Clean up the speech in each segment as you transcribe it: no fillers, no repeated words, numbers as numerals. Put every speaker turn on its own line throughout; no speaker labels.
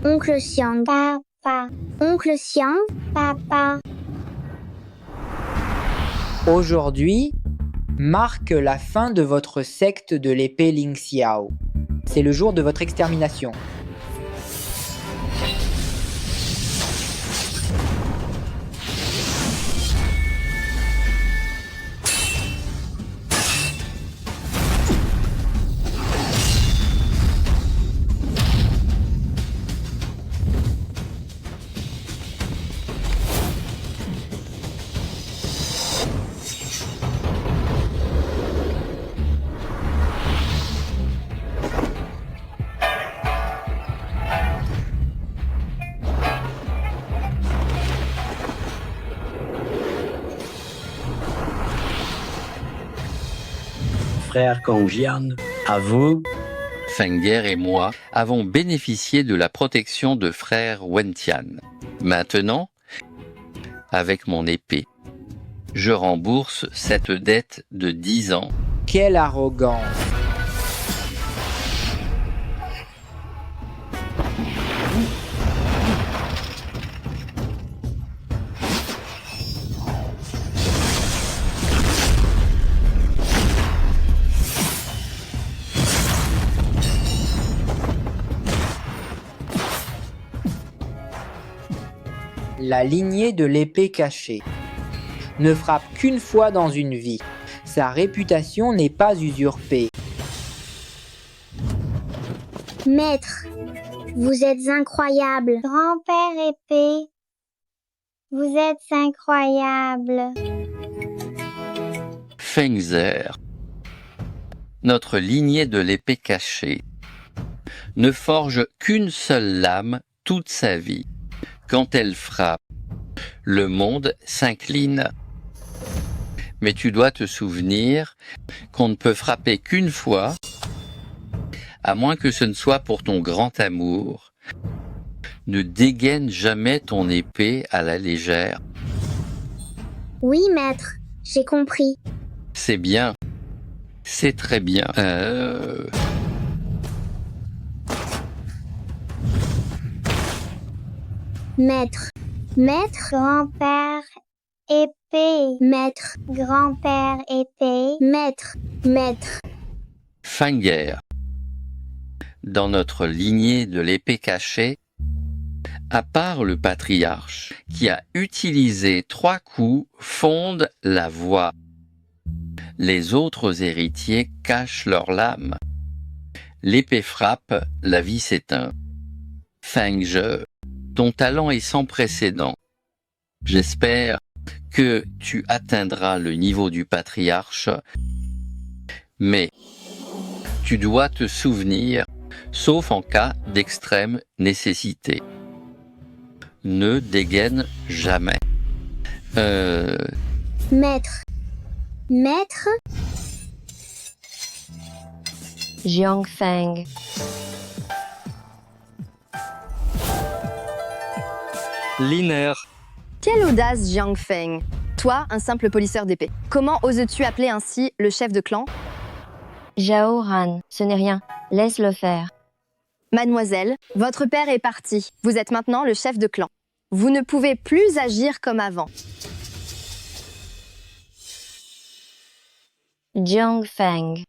Oncle Xiang. Papa. Oncle Xiang. Papa.
Aujourd'hui marque la fin de votre secte de l'épée Ling Xiao. C'est le jour de votre extermination.
Frère Kongjian, à vous.
Fengger et moi avons bénéficié de la protection de frère Wentian. Maintenant, avec mon épée, je rembourse cette dette de 10 ans.
Quelle arrogance! La lignée de l'épée cachée ne frappe qu'une fois dans une vie. Sa réputation n'est pas usurpée.
Maître, vous êtes incroyable. Grand-père épée, vous êtes incroyable.
Fengzer, notre lignée de l'épée cachée, ne forge qu'une seule lame toute sa vie. Quand elle frappe, le monde s'incline. Mais tu dois te souvenir qu'on ne peut frapper qu'une fois, à moins que ce ne soit pour ton grand amour. Ne dégaine jamais ton épée à la légère.
Oui, maître, j'ai compris.
C'est bien. C'est très bien.
Maître, grand-père épée, maître, grand-père épée, maître.
Fengger, dans notre lignée de l'épée cachée, à part le patriarche, qui a utilisé 3 coups, fonde la voix. Les autres héritiers cachent leur lame. L'épée frappe, la vie s'éteint. Fengge, ton talent est sans précédent. J'espère que tu atteindras le niveau du patriarche, mais tu dois te souvenir, sauf en cas d'extrême nécessité. Ne dégaine jamais.
Maître.
Jiang Feng.
Liner.
Quelle audace, Jiang Feng! Toi, un simple polisseur d'épée. Comment oses-tu appeler ainsi le chef de clan?
Zhao Han, ce n'est rien. Laisse-le faire.
Mademoiselle, votre père est parti. Vous êtes maintenant le chef de clan. Vous ne pouvez plus agir comme avant.
Jiang Feng.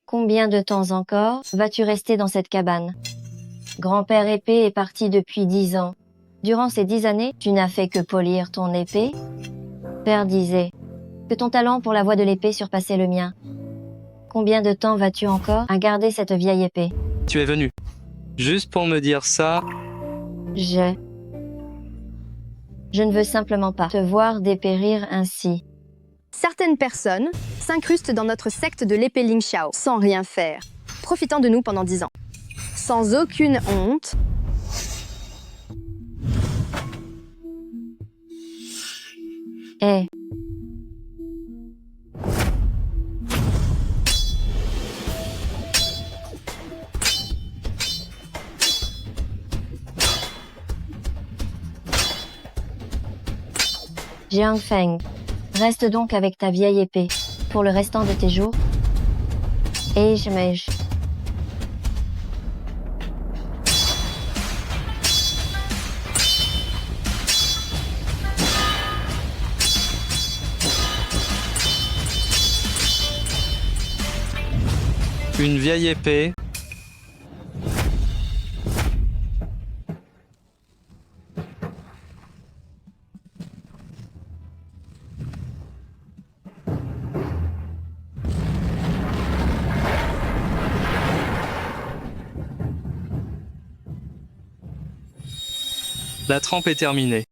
Combien de temps encore vas-tu rester dans cette cabane? Grand-père épée est parti depuis 10 ans. Durant ces 10 années, tu n'as fait que polir ton épée? Père disait que ton talent pour la voie de l'épée surpassait le mien. Combien de temps vas-tu encore à garder cette vieille épée?
Tu es venu. Juste pour me dire ça.
Je ne veux simplement pas te voir dépérir ainsi.
Certaines personnes s'incrustent dans notre secte de l'épée Ling Xiao sans rien faire, profitant de nous pendant 10 ans. Sans aucune honte.
Hé. Jiang Feng, reste donc avec ta vieille épée pour le restant de tes jours. Et je
Une vieille épée. La trempe est terminée.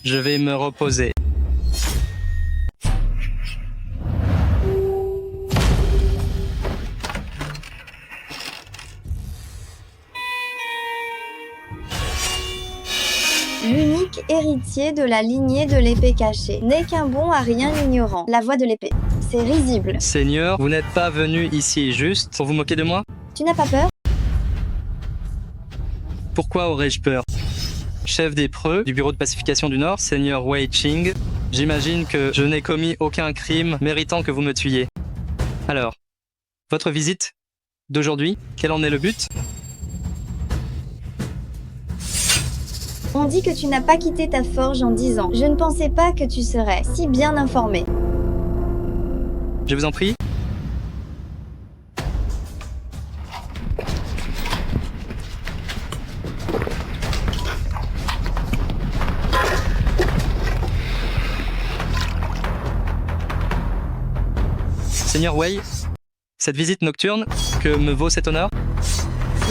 Je vais me reposer.
L'unique héritier de la lignée de l'épée cachée n'est qu'un bon à rien ignorant. La voix de l'épée. C'est risible.
Seigneur, vous n'êtes pas venu ici juste pour vous moquer de moi?
Tu n'as pas peur?
Pourquoi aurais-je peur? Chef des preux du bureau de pacification du Nord, Seigneur Wei Qing, j'imagine que je n'ai commis aucun crime méritant que vous me tuiez. Alors, votre visite d'aujourd'hui, quel en est le but?
On dit que tu n'as pas quitté ta forge en 10 ans. Je ne pensais pas que tu serais si bien informé.
Je vous en prie. Seigneur Wei, cette visite nocturne, que me vaut cet honneur?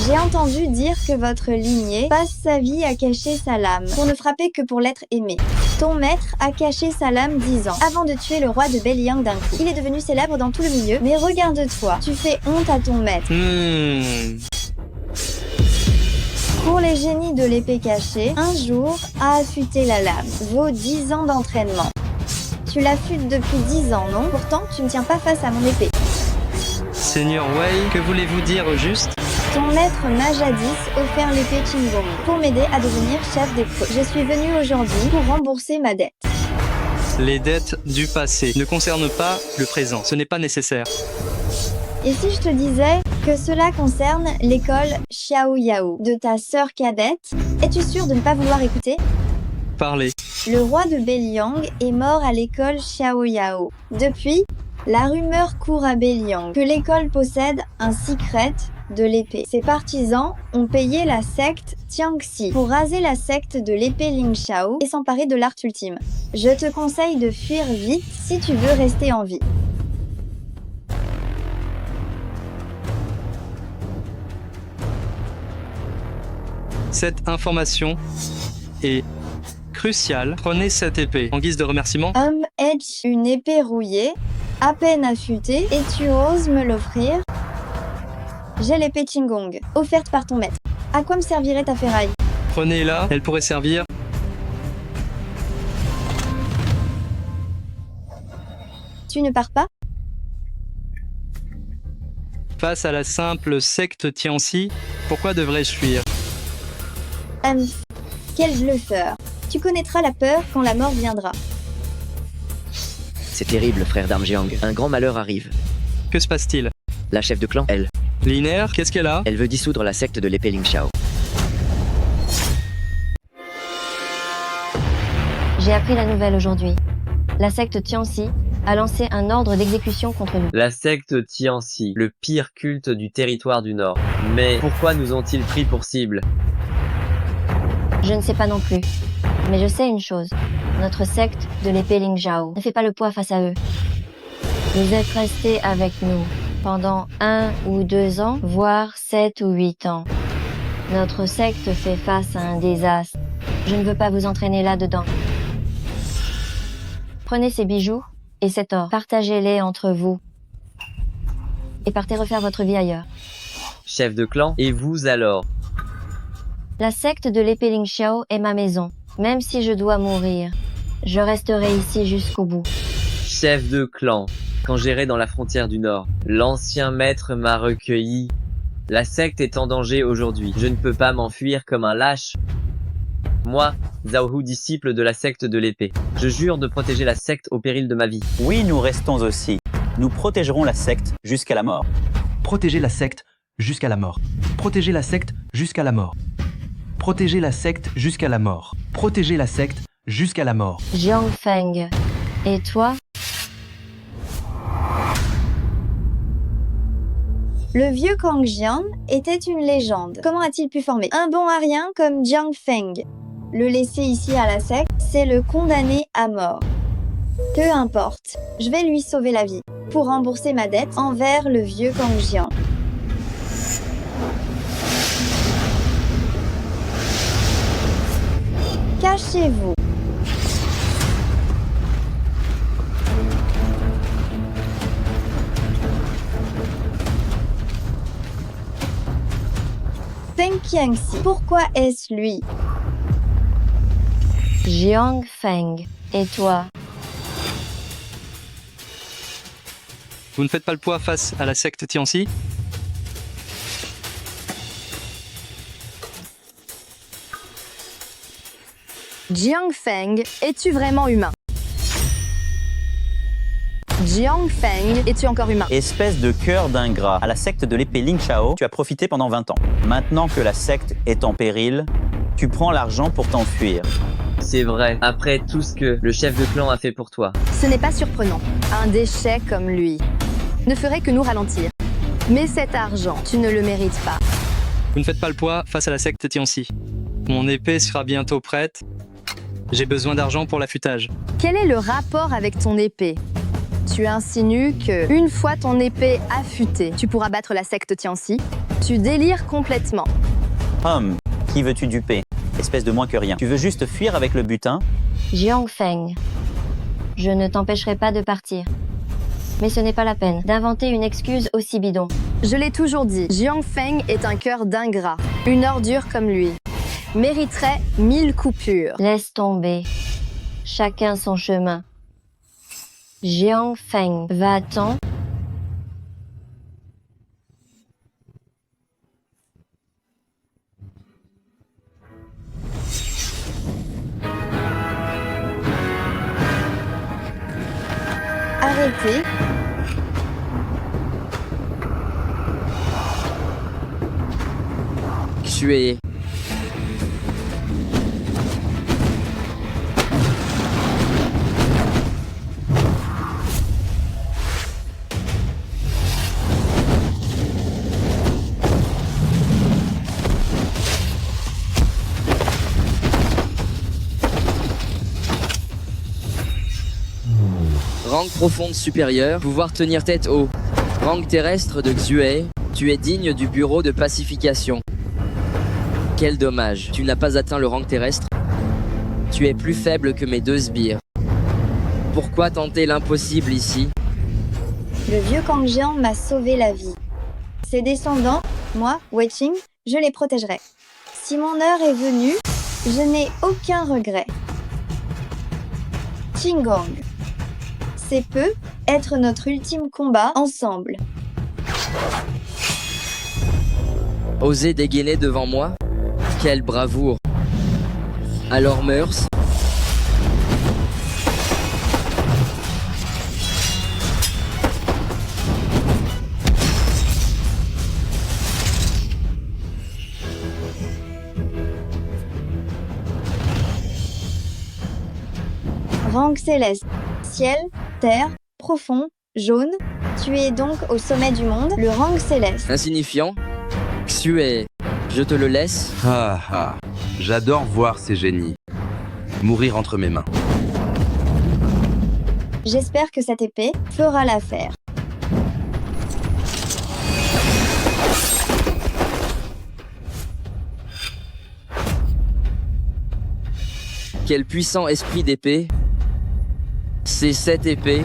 J'ai entendu dire que votre lignée passe sa vie à cacher sa lame, pour ne frapper que pour l'être aimé. Ton maître a caché sa lame 10 ans, avant de tuer le roi de Beliang d'un coup. Il est devenu célèbre dans tout le milieu, mais regarde-toi, tu fais honte à ton maître. Pour les génies de l'épée cachée, un jour, à affûter la lame vaut 10 ans d'entraînement. Tu l'affûtes depuis 10 ans, non? Pourtant, tu ne tiens pas face à mon épée.
Seigneur Wei, que voulez-vous dire au juste?
Ton maître m'a jadis offert l'épée Qinggong pour m'aider à devenir chef des preux. Je suis venu aujourd'hui pour rembourser ma dette.
Les dettes du passé ne concernent pas le présent. Ce n'est pas nécessaire.
Et si je te disais que cela concerne l'école Xiaoyao de ta sœur cadette, es-tu sûr de ne pas vouloir écouter?
Parlez.
Le roi de Beliang est mort à l'école Xiaoyao. Depuis, la rumeur court à Beliang que l'école possède un secret de l'épée. Ses partisans ont payé la secte Tiangxi pour raser la secte de l'épée Lingshao et s'emparer de l'art ultime. Je te conseille de fuir vite si tu veux rester en vie.
Cette information est cruciale. Prenez cette épée en guise de remerciement.
Edge, une épée rouillée, à peine affûtée, et tu oses me l'offrir? J'ai l'épée Qinggong, offerte par ton maître. À quoi me servirait ta ferraille?
Prenez-la, elle pourrait servir.
Tu ne pars pas?
Face à la simple secte Tianxi, pourquoi devrais-je fuir?
Quel bluffeur. Tu connaîtras la peur quand la mort viendra.
C'est terrible, frère d'Armjiang. Un grand malheur arrive.
Que se passe-t-il?
La chef de clan, elle.
Liner, qu'est-ce qu'elle a?
Elle veut dissoudre la secte de l'épée Lingshao.
J'ai appris la nouvelle aujourd'hui. La secte Tianxi a lancé un ordre d'exécution contre nous.
La secte Tianxi, le pire culte du territoire du Nord. Mais pourquoi nous ont-ils pris pour cible?
Je ne sais pas non plus. Mais je sais une chose. Notre secte de l'épée Lingshao ne fait pas le poids face à eux. Vous êtes restés avec nous pendant 1 ou 2 ans, voire 7 ou 8 ans. Notre secte fait face à un désastre. Je ne veux pas vous entraîner là-dedans. Prenez ces bijoux et cet or. Partagez-les entre vous. Et partez refaire votre vie ailleurs.
Chef de clan, et vous alors?
La secte de l'épée Lingshao est ma maison. Même si je dois mourir, je resterai ici jusqu'au bout.
Chef de clan, quand j'irai dans la frontière du Nord, l'ancien maître m'a recueilli. La secte est en danger aujourd'hui. Je ne peux pas m'enfuir comme un lâche. Moi, Zhao Hu, disciple de la secte de l'épée, je jure de protéger la secte au péril de ma vie.
Oui, nous restons aussi. Nous protégerons la secte jusqu'à la mort.
Protéger la secte jusqu'à la mort. Protéger la secte jusqu'à la mort. Protéger la secte jusqu'à la mort. Protéger la secte jusqu'à la mort.
Jiang Feng. Et toi?
Le vieux Kang Jian était une légende. Comment a-t-il pu former un bon à rien comme Jiang Feng? Le laisser ici à la secte, c'est le condamner à mort. Peu importe, je vais lui sauver la vie pour rembourser ma dette envers le vieux Kang Jian. Cachez-vous. Feng Qiangxi, pourquoi est-ce lui?
Jiang Feng. Et toi?
Vous ne faites pas le poids face à la secte Tianxi?
Jiang Feng, es-tu vraiment humain? Jiang Feng, es-tu encore humain?
Espèce de cœur d'ingrat. À la secte de l'épée Ling Chao, tu as profité pendant 20 ans. Maintenant que la secte est en péril, tu prends l'argent pour t'enfuir.
C'est vrai, après tout ce que le chef de clan a fait pour toi.
Ce n'est pas surprenant. Un déchet comme lui ne ferait que nous ralentir. Mais cet argent, tu ne le mérites pas.
Vous ne faites pas le poids face à la secte Tianxi. Mon épée sera bientôt prête. J'ai besoin d'argent pour l'affûtage.
Quel est le rapport avec ton épée? Tu insinues que, une fois ton épée affûtée, tu pourras battre la secte Tianxi? Tu délires complètement.
Homme, qui veux-tu duper? Espèce de moins que rien. Tu veux juste fuir avec le butin?
Jiang Feng. Je ne t'empêcherai pas de partir. Mais ce n'est pas la peine d'inventer une excuse aussi bidon.
Je l'ai toujours dit, Jiang Feng est un cœur d'ingrat. Une ordure comme lui mériterait 1000 coupures.
Laisse tomber. Chacun son chemin. Jiang Feng, va-t'en?
Arrêtez.
Xue. Rang profonde supérieure, pouvoir tenir tête haut. Rang terrestre de Xue, tu es digne du bureau de pacification. Quel dommage, tu n'as pas atteint le rang terrestre. Tu es plus faible que mes 2 sbires. Pourquoi tenter l'impossible ici?
Le vieux Kang Jian m'a sauvé la vie. Ses descendants, moi, Wei Qing, je les protégerai. Si mon heure est venue, je n'ai aucun regret. Qinggong. C'est peu être notre ultime combat ensemble.
Oser dégainer devant moi? Quelle bravoure! Alors mœurs?
Rang céleste. Ciel, terre, profond, jaune. Tu es donc au sommet du monde, le rang céleste.
Insignifiant? Xue, je te le laisse?
Ah ah, j'adore voir ces génies mourir entre mes mains.
J'espère que cette épée fera l'affaire.
Quel puissant esprit d'épée! C'est cette épée.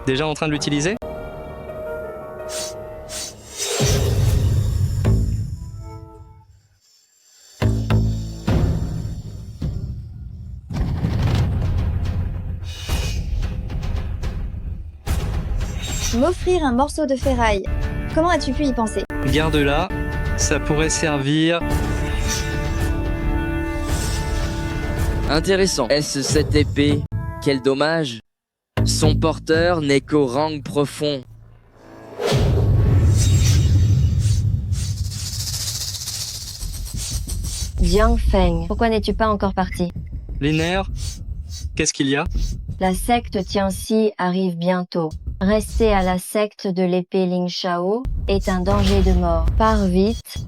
Déjà en train de l'utiliser?
M'offrir un morceau de ferraille. Comment as-tu pu y penser?
Garde-la, ça pourrait servir.
Intéressant. Est-ce cette épée? Quel dommage. Son porteur n'est qu'au rang profond.
Jiang Feng, pourquoi n'es-tu pas encore parti?
Les nerfs? Qu'est-ce qu'il y a?
La secte Tianxi arrive bientôt. Rester à la secte de l'épée Ling Shao est un danger de mort. Pars vite.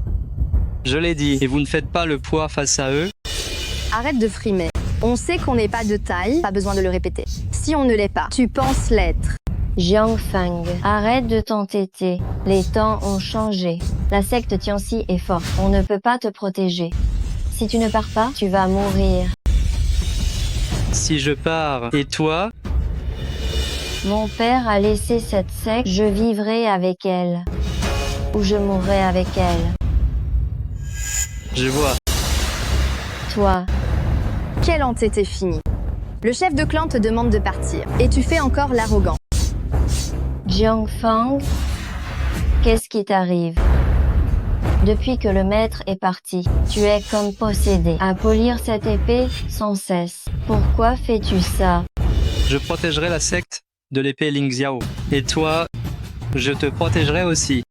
Je l'ai dit, et vous ne faites pas le poids face à eux.
Arrête de frimer. On sait qu'on n'est pas de taille, pas besoin de le répéter. Si on ne l'est pas, tu penses l'être.
Jiang Feng, arrête de t'entêter. Les temps ont changé. La secte Tianxi est forte. On ne peut pas te protéger. Si tu ne pars pas, tu vas mourir.
Si je pars, et toi?
Mon père a laissé cette secte, je vivrai avec elle. Ou je mourrai avec elle.
Je vois.
Toi.
Quel entêté fini. Le chef de clan te demande de partir, et tu fais encore l'arrogant.
Jiang Feng, qu'est-ce qui t'arrive? Depuis que le maître est parti, tu es comme possédé à polir cette épée sans cesse. Pourquoi fais-tu ça?
Je protégerai la secte de l'épée Ling Xiao. Et toi, je te protégerai aussi.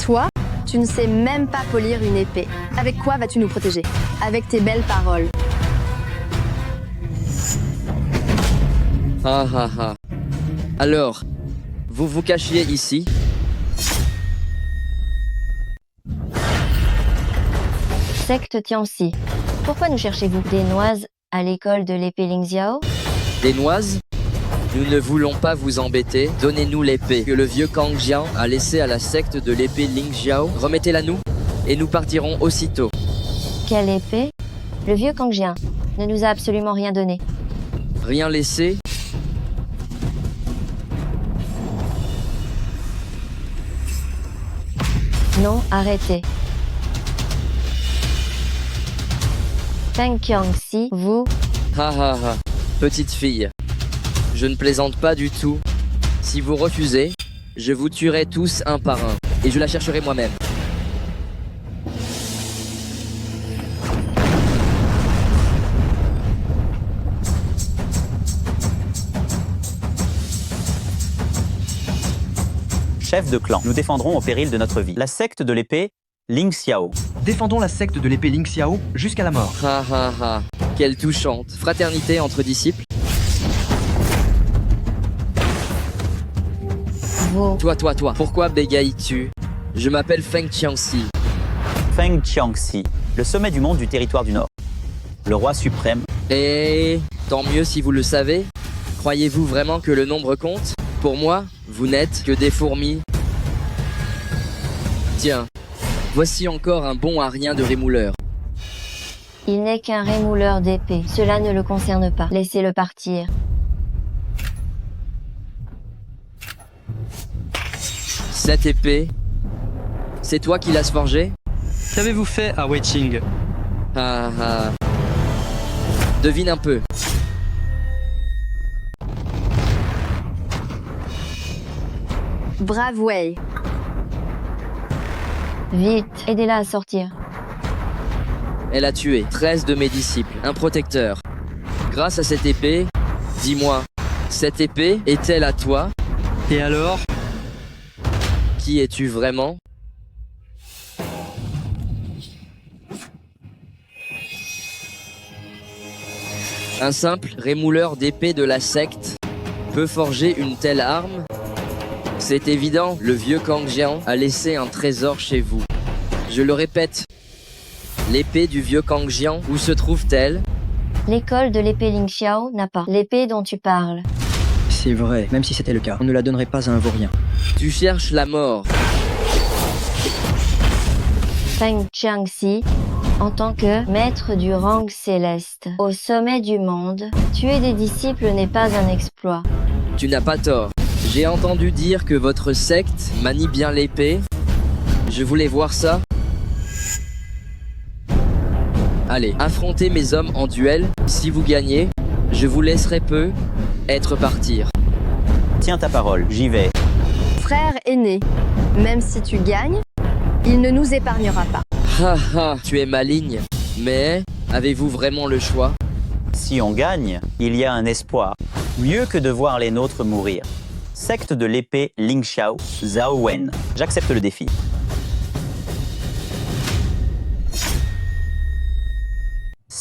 Toi, tu ne sais même pas polir une épée. Avec quoi vas-tu nous protéger? Avec tes belles paroles.
Ah ah ah. Alors, vous vous cachiez ici?
Secte Tianxi. Pourquoi nous cherchez-vous? Des noises à l'école de l'épée Ling Xiao?
Des noises? Nous ne voulons pas vous embêter. Donnez-nous l'épée que le vieux Kang Jian a laissée à la secte de l'épée Ling Xiao. Remettez-la nous et nous partirons aussitôt.
Quelle épée? Le vieux Kang Jian ne nous a absolument rien donné.
Rien laissé?
Non, arrêtez. Feng Qiangxi, vous...
Ha ha ha. Petite fille. Je ne plaisante pas du tout. Si vous refusez, je vous tuerai tous un par un. Et je la chercherai moi-même.
Chef de clan, nous défendrons au péril de notre vie la secte de l'épée Ling Xiao.
Défendons la secte de l'épée Ling Xiao jusqu'à la mort.
Ha ha ha. Quelle touchante. Fraternité entre disciples.
Vous...
Toi. Pourquoi bégayes-tu? Je m'appelle Feng Qiangxi.
Feng Qiangxi, le sommet du monde du territoire du Nord. Le roi suprême.
Et tant mieux si vous le savez. Croyez-vous vraiment que le nombre compte? Pour moi, vous n'êtes que des fourmis. Tiens, voici encore un bon à rien de rémouleur.
Il n'est qu'un rémouleur d'épée. Cela ne le concerne pas. Laissez-le partir.
Cette épée, c'est toi qui l'as forgée?
Qu'avez-vous fait à Wei Qing?
Ah ah. Devine un peu.
Brave Wei.
Vite, aidez-la à sortir.
Elle a tué 13 de mes disciples, un protecteur. Grâce à cette épée, dis-moi, cette épée est-elle à toi?
Et alors?
Qui es-tu vraiment? Un simple rémouleur d'épée de la secte peut forger une telle arme? C'est évident, le vieux Kang Jian a laissé un trésor chez vous. Je le répète, l'épée du vieux Kang Jian, où se trouve-t-elle?
L'école de l'épée Ling Xiao n'a pas l'épée dont tu parles.
C'est vrai, même si c'était le cas, on ne la donnerait pas à un vaurien.
Tu cherches la mort.
Feng Qiangxi, en tant que maître du rang céleste, au sommet du monde, tuer des disciples n'est pas un exploit.
Tu n'as pas tort. J'ai entendu dire que votre secte manie bien l'épée. Je voulais voir ça. Allez, affrontez mes hommes en duel. Si vous gagnez, je vous laisserai peu être partir.
Tiens ta parole, j'y vais.
Frère aîné, même si tu gagnes, il ne nous épargnera pas.
Ha ha, tu es maligne. Mais avez-vous vraiment le choix?
Si on gagne, il y a un espoir. Mieux que de voir les nôtres mourir. Secte de l'épée Ling Xiao, Zhao Wen. J'accepte le défi.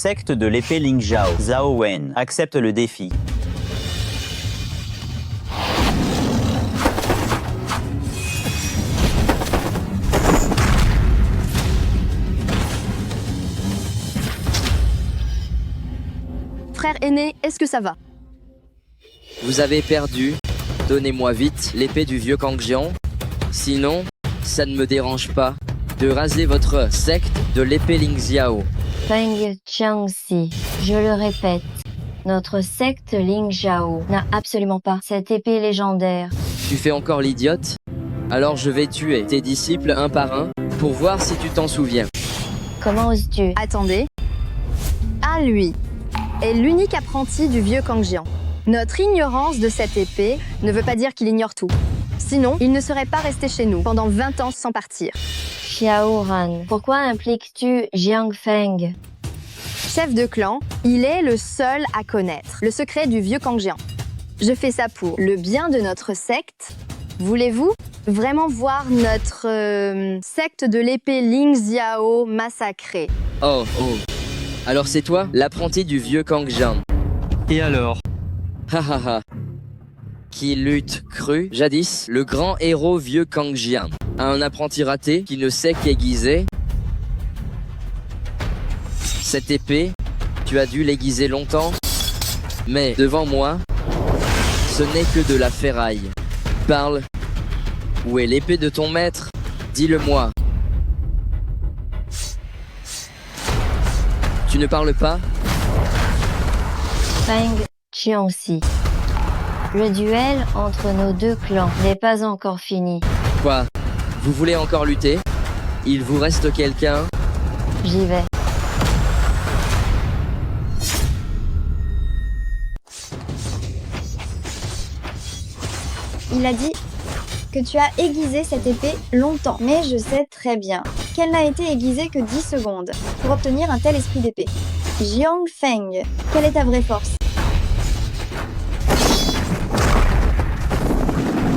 secte de l'épée Ling Zhao, Zhao Wen, accepte le défi.
Frère aîné, est-ce que ça va?
Vous avez perdu. Donnez-moi vite l'épée du vieux Kangjian. Sinon, ça ne me dérange pas de raser votre secte de l'épée Ling Xiao.
Feng Qiangxi, je le répète, notre secte Ling Zhao n'a absolument pas cette épée légendaire.
Tu fais encore l'idiote? Alors je vais tuer tes disciples un par un pour voir si tu t'en souviens.
Comment oses-tu?
Attendez. Ah, lui est l'unique apprenti du vieux Kangjian. Notre ignorance de cette épée ne veut pas dire qu'il ignore tout. Sinon, il ne serait pas resté chez nous pendant 20 ans sans partir.
Xiao Ran, pourquoi impliques-tu Jiang Feng?
Chef de clan, il est le seul à connaître le secret du vieux Kangjian. Je fais ça pour le bien de notre secte. Voulez-vous vraiment voir notre secte de l'épée Ling Xiao massacrée?
Oh. Alors c'est toi, l'apprenti du vieux Kangjian.
Et alors?
Ha. Qui lutte cru, jadis, le grand héros vieux Kangjian. Un apprenti raté qui ne sait qu'aiguiser. Cette épée, tu as dû l'aiguiser longtemps. Mais devant moi, ce n'est que de la ferraille. Parle. Où est l'épée de ton maître? Dis-le-moi. Tu ne parles pas?
Feng Qiangxi. Le duel entre nos deux clans n'est pas encore fini.
Quoi? Vous voulez encore lutter? Il vous reste quelqu'un?
J'y vais.
Il a dit que tu as aiguisé cette épée longtemps, mais je sais très bien qu'elle n'a été aiguisée que 10 secondes pour obtenir un tel esprit d'épée. Jiang Feng, quelle est ta vraie force?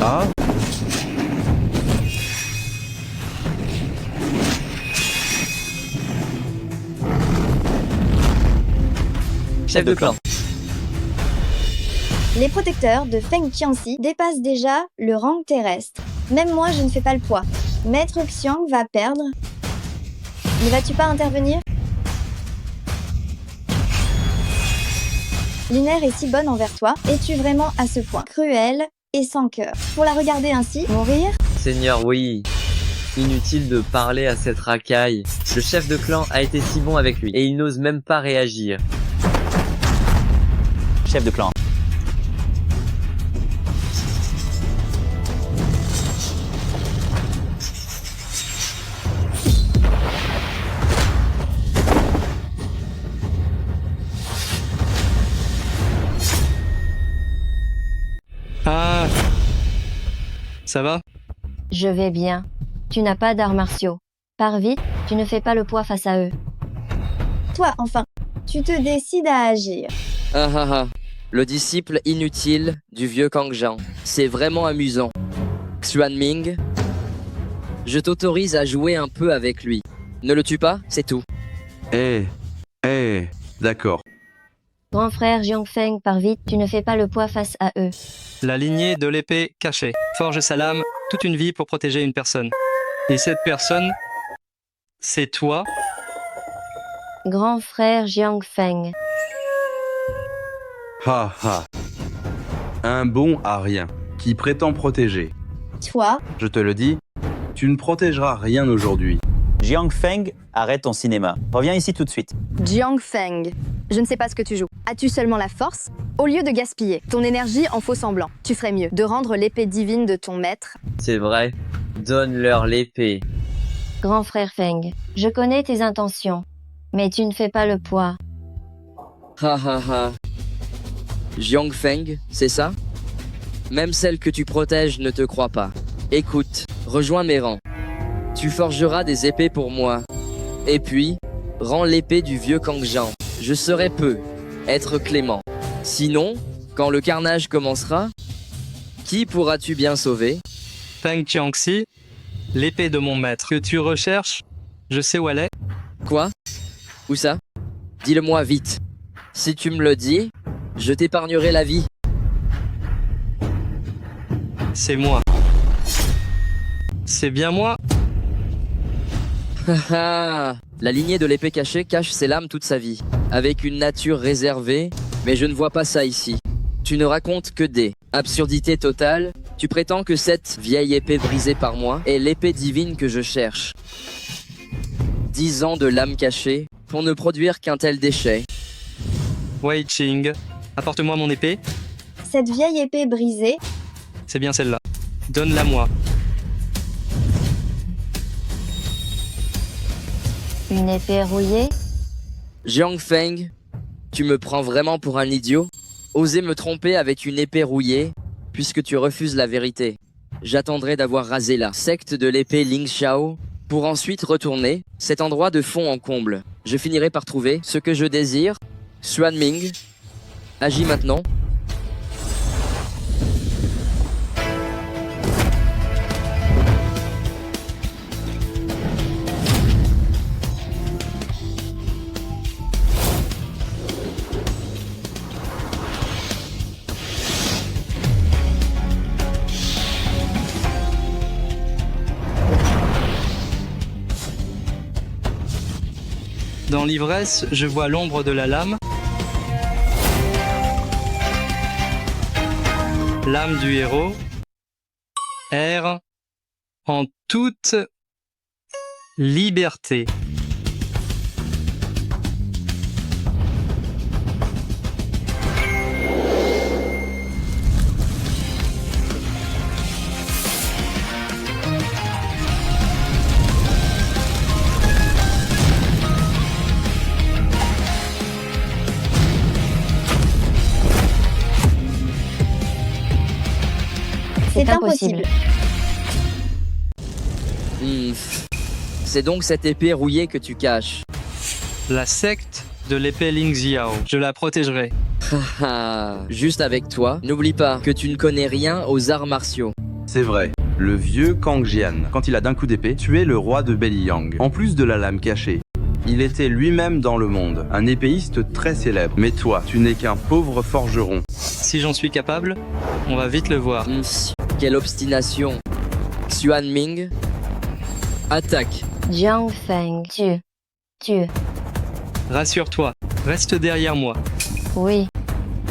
Ah?
Chef de clan.
Les protecteurs de Feng Qiangxi dépassent déjà le rang terrestre. Même moi, je ne fais pas le poids. Maître Xiang va perdre. Ne vas-tu pas intervenir? Linaire est si bonne envers toi. Es-tu vraiment à ce point cruel et sans cœur pour la regarder ainsi mourir?
Seigneur, oui. Inutile de parler à cette racaille. Le chef de clan a été si bon avec lui et il n'ose même pas réagir.
Chef de clan.
Ah. Ça va?
Je vais bien. Tu n'as pas d'arts martiaux. Pars vite, tu ne fais pas le poids face à eux.
Toi, enfin, tu te décides à agir.
Ah. Le disciple inutile du vieux Kangjian. C'est vraiment amusant. Xuanming, je t'autorise à jouer un peu avec lui. Ne le tue pas, c'est tout.
D'accord.
Grand frère Jiang Feng, pars vite, tu ne fais pas le poids face à eux.
La lignée de l'épée cachée forge sa lame toute une vie pour protéger une personne. Et cette personne, c'est toi?
Grand frère Jiang Feng.
Ha. Un bon à rien, qui prétend protéger.
Toi?
Je te le dis, tu ne protégeras rien aujourd'hui.
Jiang Feng, arrête ton cinéma. Reviens ici tout de suite.
Jiang Feng, je ne sais pas ce que tu joues. As-tu seulement la force? Au lieu de gaspiller ton énergie en faux semblant, tu ferais mieux de rendre l'épée divine de ton maître.
C'est vrai. Donne-leur l'épée.
Grand frère Feng, je connais tes intentions, mais tu ne fais pas le poids.
Ha. Jiang Feng, c'est ça? Même celle que tu protèges ne te croit pas. Écoute, rejoins mes rangs. Tu forgeras des épées pour moi. Et puis, rends l'épée du vieux Kangjian. Je serai peu être clément. Sinon, quand le carnage commencera, qui pourras-tu bien sauver?
Feng Qiangxi, l'épée de mon maître que tu recherches, je sais où elle est.
Quoi? Où ça? Dis-le-moi vite. Si tu me le dis, je t'épargnerai la vie.
C'est moi. C'est bien moi.
La lignée de l'épée cachée cache ses lames toute sa vie, avec une nature réservée, mais je ne vois pas ça ici. Tu ne racontes que des absurdités totales. Tu prétends que cette vieille épée brisée par moi est l'épée divine que je cherche. 10 ans de lame cachée pour ne produire qu'un tel déchet.
Wei Ching, apporte-moi mon épée.
Cette vieille épée brisée,
C'est bien celle-là. Donne-la moi.
Une épée rouillée?
Jiang Feng, tu me prends vraiment pour un idiot? Oser me tromper avec une épée rouillée, puisque tu refuses la vérité. J'attendrai d'avoir rasé la secte de l'épée Ling Xiao, pour ensuite retourner cet endroit de fond en comble. Je finirai par trouver ce que je désire. Xuan Ming, agis maintenant.
Dans l'ivresse, je vois l'ombre de la lame. L'âme du héros erre en toute liberté.
C'est impossible.
C'est donc cette épée rouillée que tu caches.
La secte de l'épée Ling Xiao. Je la protégerai.
Juste avec toi, n'oublie pas que tu ne connais rien aux arts martiaux.
C'est vrai. Le vieux Kang Jian, quand il a d'un coup d'épée tué le roi de Beiliang, en plus de la lame cachée. Il était lui-même dans le monde, un épéiste très célèbre. Mais toi, tu n'es qu'un pauvre forgeron.
Si j'en suis capable, on va vite le voir.
Quelle obstination. Xuan Ming, attaque.
Jiang Feng, tu.
Rassure-toi, reste derrière moi.
Oui.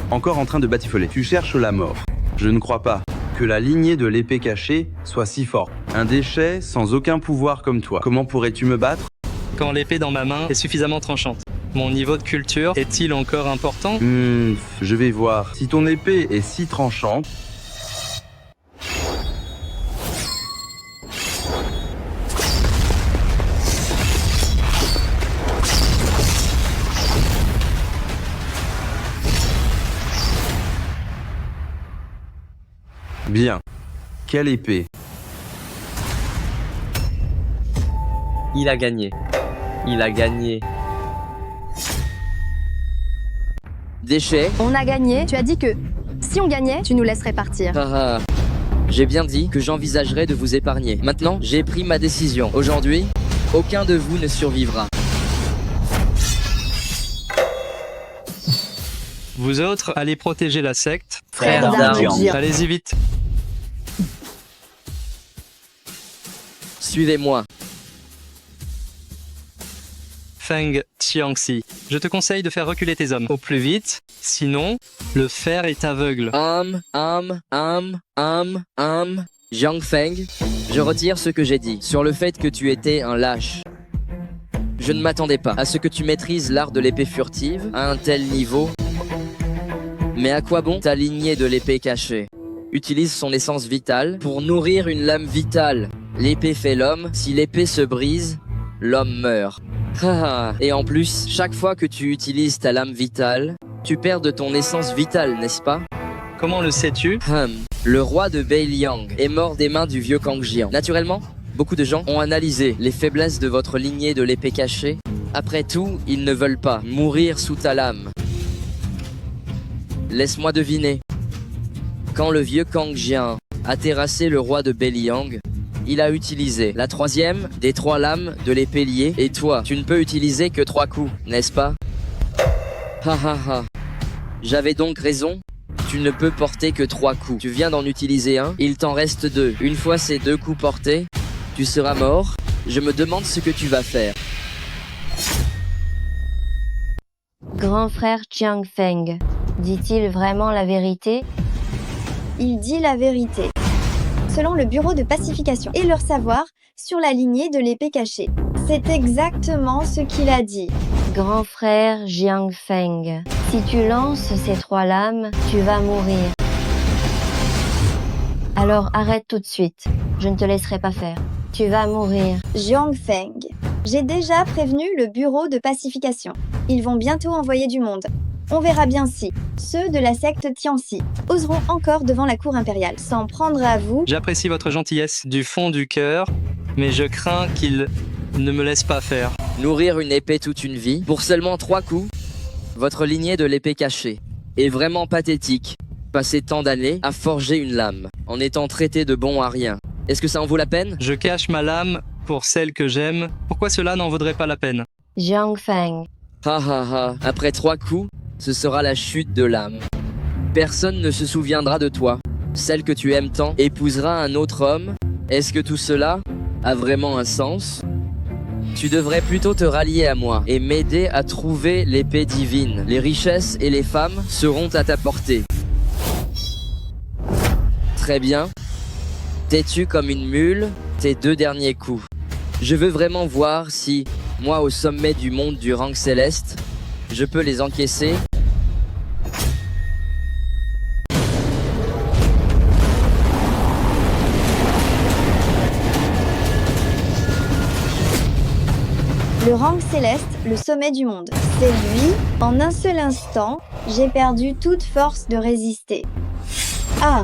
Encore en train de batifoler, tu cherches la mort. Je ne crois pas que la lignée de l'épée cachée soit si forte. Un déchet sans aucun pouvoir comme toi. Comment pourrais-tu me battre?
Quand l'épée dans ma main est suffisamment tranchante. Mon niveau de culture est-il encore important?
Je vais voir. Si ton épée est si tranchante... Bien. Quelle épée?
Il a gagné. Il a gagné.
Déchet.
On a gagné. Tu as dit que si on gagnait, tu nous laisserais partir.
J'ai bien dit que j'envisagerais de vous épargner. Maintenant, j'ai pris ma décision. Aujourd'hui, aucun de vous ne survivra.
Vous autres, allez protéger la secte.
Frère d'argent.
Allez-y vite.
Suivez-moi.
Feng Xiangxi, je te conseille de faire reculer tes hommes au plus vite, sinon, le fer est aveugle.
Jiang Feng, je retire ce que j'ai dit sur le fait que tu étais un lâche. Je ne m'attendais pas à ce que tu maîtrises l'art de l'épée furtive à un tel niveau. Mais à quoi bon ta lignée de l'épée cachée? Utilise son essence vitale pour nourrir une lame vitale. L'épée fait l'homme, si l'épée se brise, l'homme meurt. Et en plus, chaque fois que tu utilises ta lame vitale, tu perds de ton essence vitale, n'est-ce pas?
Comment le sais-tu?
Le roi de Beiliang est mort des mains du vieux Kang Jian. Naturellement, beaucoup de gens ont analysé les faiblesses de votre lignée de l'épée cachée. Après tout, ils ne veulent pas mourir sous ta lame. Laisse-moi deviner. Quand le vieux Kang Jian a terrassé le roi de Beiliang, il a utilisé la troisième des 3 lames de l'épée liée. Et toi, tu ne peux utiliser que 3 coups, n'est-ce pas? Ha ha ha. J'avais donc raison. Tu ne peux porter que 3 coups. Tu viens d'en utiliser un, il t'en reste 2. Une fois ces 2 coups portés, tu seras mort. Je me demande ce que tu vas faire.
Grand frère Chiang Feng, dit-il vraiment la vérité?
Il dit la vérité. Selon le bureau de pacification et leur savoir sur la lignée de l'épée cachée. C'est exactement ce qu'il a dit.
Grand frère Jiang Feng, si tu lances ces 3 lames, tu vas mourir. Alors arrête tout de suite. Je ne te laisserai pas faire. Tu vas mourir.
Jiang Feng, j'ai déjà prévenu le bureau de pacification. Ils vont bientôt envoyer du monde. On verra bien si ceux de la secte Tianxi oseront encore devant la cour impériale. S'en prendre à vous.
J'apprécie votre gentillesse du fond du cœur, mais je crains qu'ils ne me laissent pas faire.
Nourrir une épée toute une vie pour seulement 3 coups. Votre lignée de l'épée cachée est vraiment pathétique. Passer tant d'années à forger une lame en étant traité de bon à rien. Est-ce que ça en vaut la peine?
Je cache ma lame pour celle que j'aime. Pourquoi cela n'en vaudrait pas la peine?
Jiang Feng.
Ha ha ha. Après 3 coups, ce sera la chute de l'âme. Personne ne se souviendra de toi. Celle que tu aimes tant épousera un autre homme. Est-ce que tout cela a vraiment un sens? Tu devrais plutôt te rallier à moi et m'aider à trouver l'épée divine. Les richesses et les femmes seront à ta portée. Très bien. Têtu comme une mule, tes 2 derniers coups. Je veux vraiment voir si, moi au sommet du monde du rang céleste, je peux les encaisser.
Le rang céleste, le sommet du monde. C'est lui. En un seul instant, j'ai perdu toute force de résister. Ah!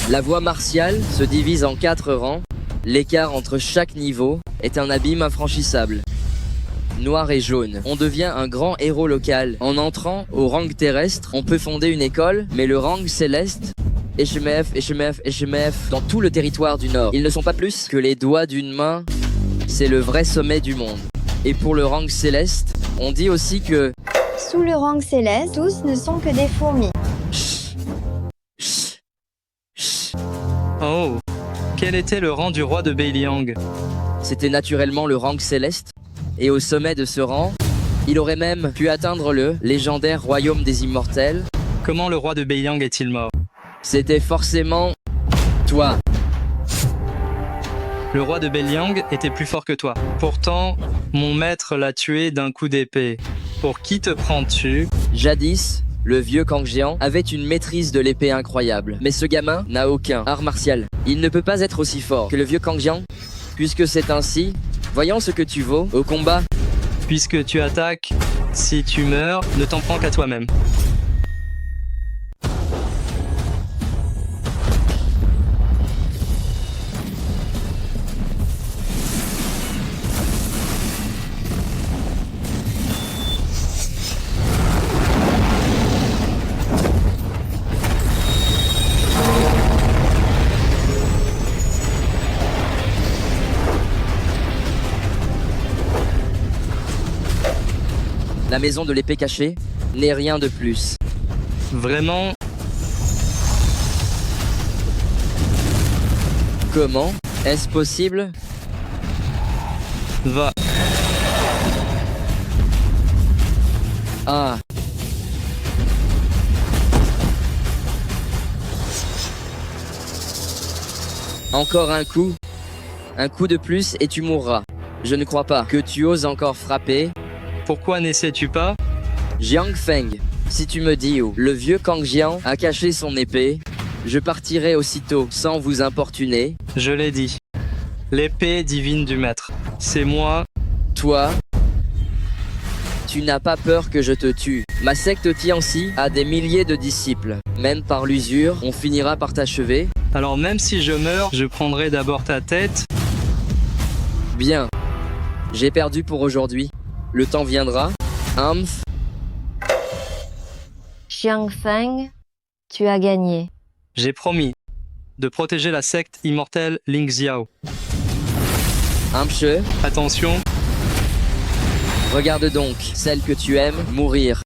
La voie martiale se divise en 4 rangs. L'écart entre chaque niveau est un abîme infranchissable. Noir et jaune, on devient un grand héros local. En entrant au rang terrestre, on peut fonder une école, mais le rang céleste, Eshemef, dans tout le territoire du Nord. Ils ne sont pas plus que les doigts d'une main. C'est le vrai sommet du monde. Et pour le rang céleste, on dit aussi que...
Sous le rang céleste, tous ne sont que des fourmis.
Oh, quel était le rang du roi de Beiliang?
C'était naturellement le rang céleste. Et au sommet de ce rang, il aurait même pu atteindre le légendaire royaume des immortels.
Comment le roi de Beiliang est-il mort?
C'était forcément... toi.
Le roi de Beiliang était plus fort que toi. Pourtant, mon maître l'a tué d'un coup d'épée. Pour qui te prends-tu?
Jadis, le vieux Kang Géant avait une maîtrise de l'épée incroyable. Mais ce gamin n'a aucun art martial. Il ne peut pas être aussi fort que le vieux Kang Géant. Puisque c'est ainsi, voyons ce que tu vaux au combat.
Puisque tu attaques, si tu meurs, ne t'en prends qu'à toi-même.
La maison de l'épée cachée n'est rien de plus.
Vraiment?
Comment est-ce possible?
Va.
Ah. Encore un coup. Un coup de plus et tu mourras. Je ne crois pas que tu oses encore frapper.
Pourquoi n'essaies-tu pas?
Jiang Feng, si tu me dis où le vieux Kang Jian a caché son épée, je partirai aussitôt sans vous importuner.
Je l'ai dit. L'épée divine du maître. C'est moi.
Toi, tu n'as pas peur que je te tue. Ma secte Tianxi a des milliers de disciples. Même par l'usure, on finira par t'achever.
Alors même si je meurs, je prendrai d'abord ta tête.
Bien. J'ai perdu pour aujourd'hui. Le temps viendra. Amph.
Jiang Feng, tu as gagné.
J'ai promis de protéger la secte immortelle Ling Xiao.
Ampche.
Attention.
Regarde donc, celle que tu aimes, mourir.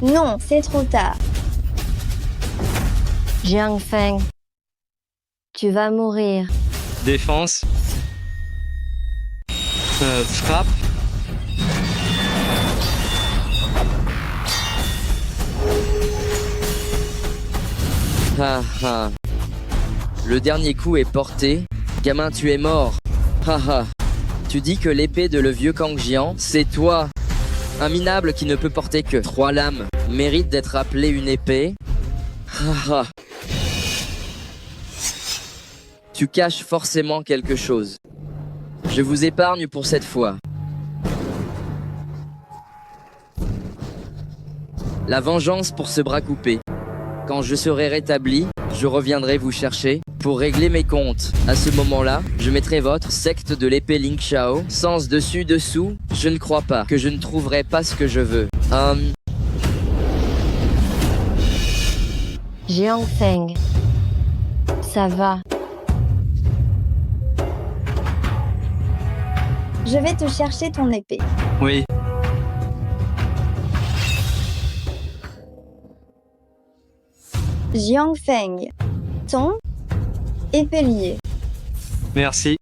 Non, c'est trop tard.
Jiang Feng, tu vas mourir.
Défense. Frappe.
Ah ah. Le dernier coup est porté. Gamin, tu es mort. Ah ah. Tu dis que l'épée de le vieux Kangjian, c'est toi. Un minable qui ne peut porter que 3 lames mérite d'être appelé une épée. Ah ah. Tu caches forcément quelque chose. Je vous épargne pour cette fois. La vengeance pour ce bras coupé. Quand je serai rétabli, je reviendrai vous chercher pour régler mes comptes. À ce moment-là, je mettrai votre secte de l'épée Ling Shao sens dessus-dessous. Je ne crois pas que je ne trouverai pas ce que je veux.
Jiang Feng, ça va.
Je vais te chercher ton épée.
Oui.
Jiang Feng, ton épée liée.
Merci.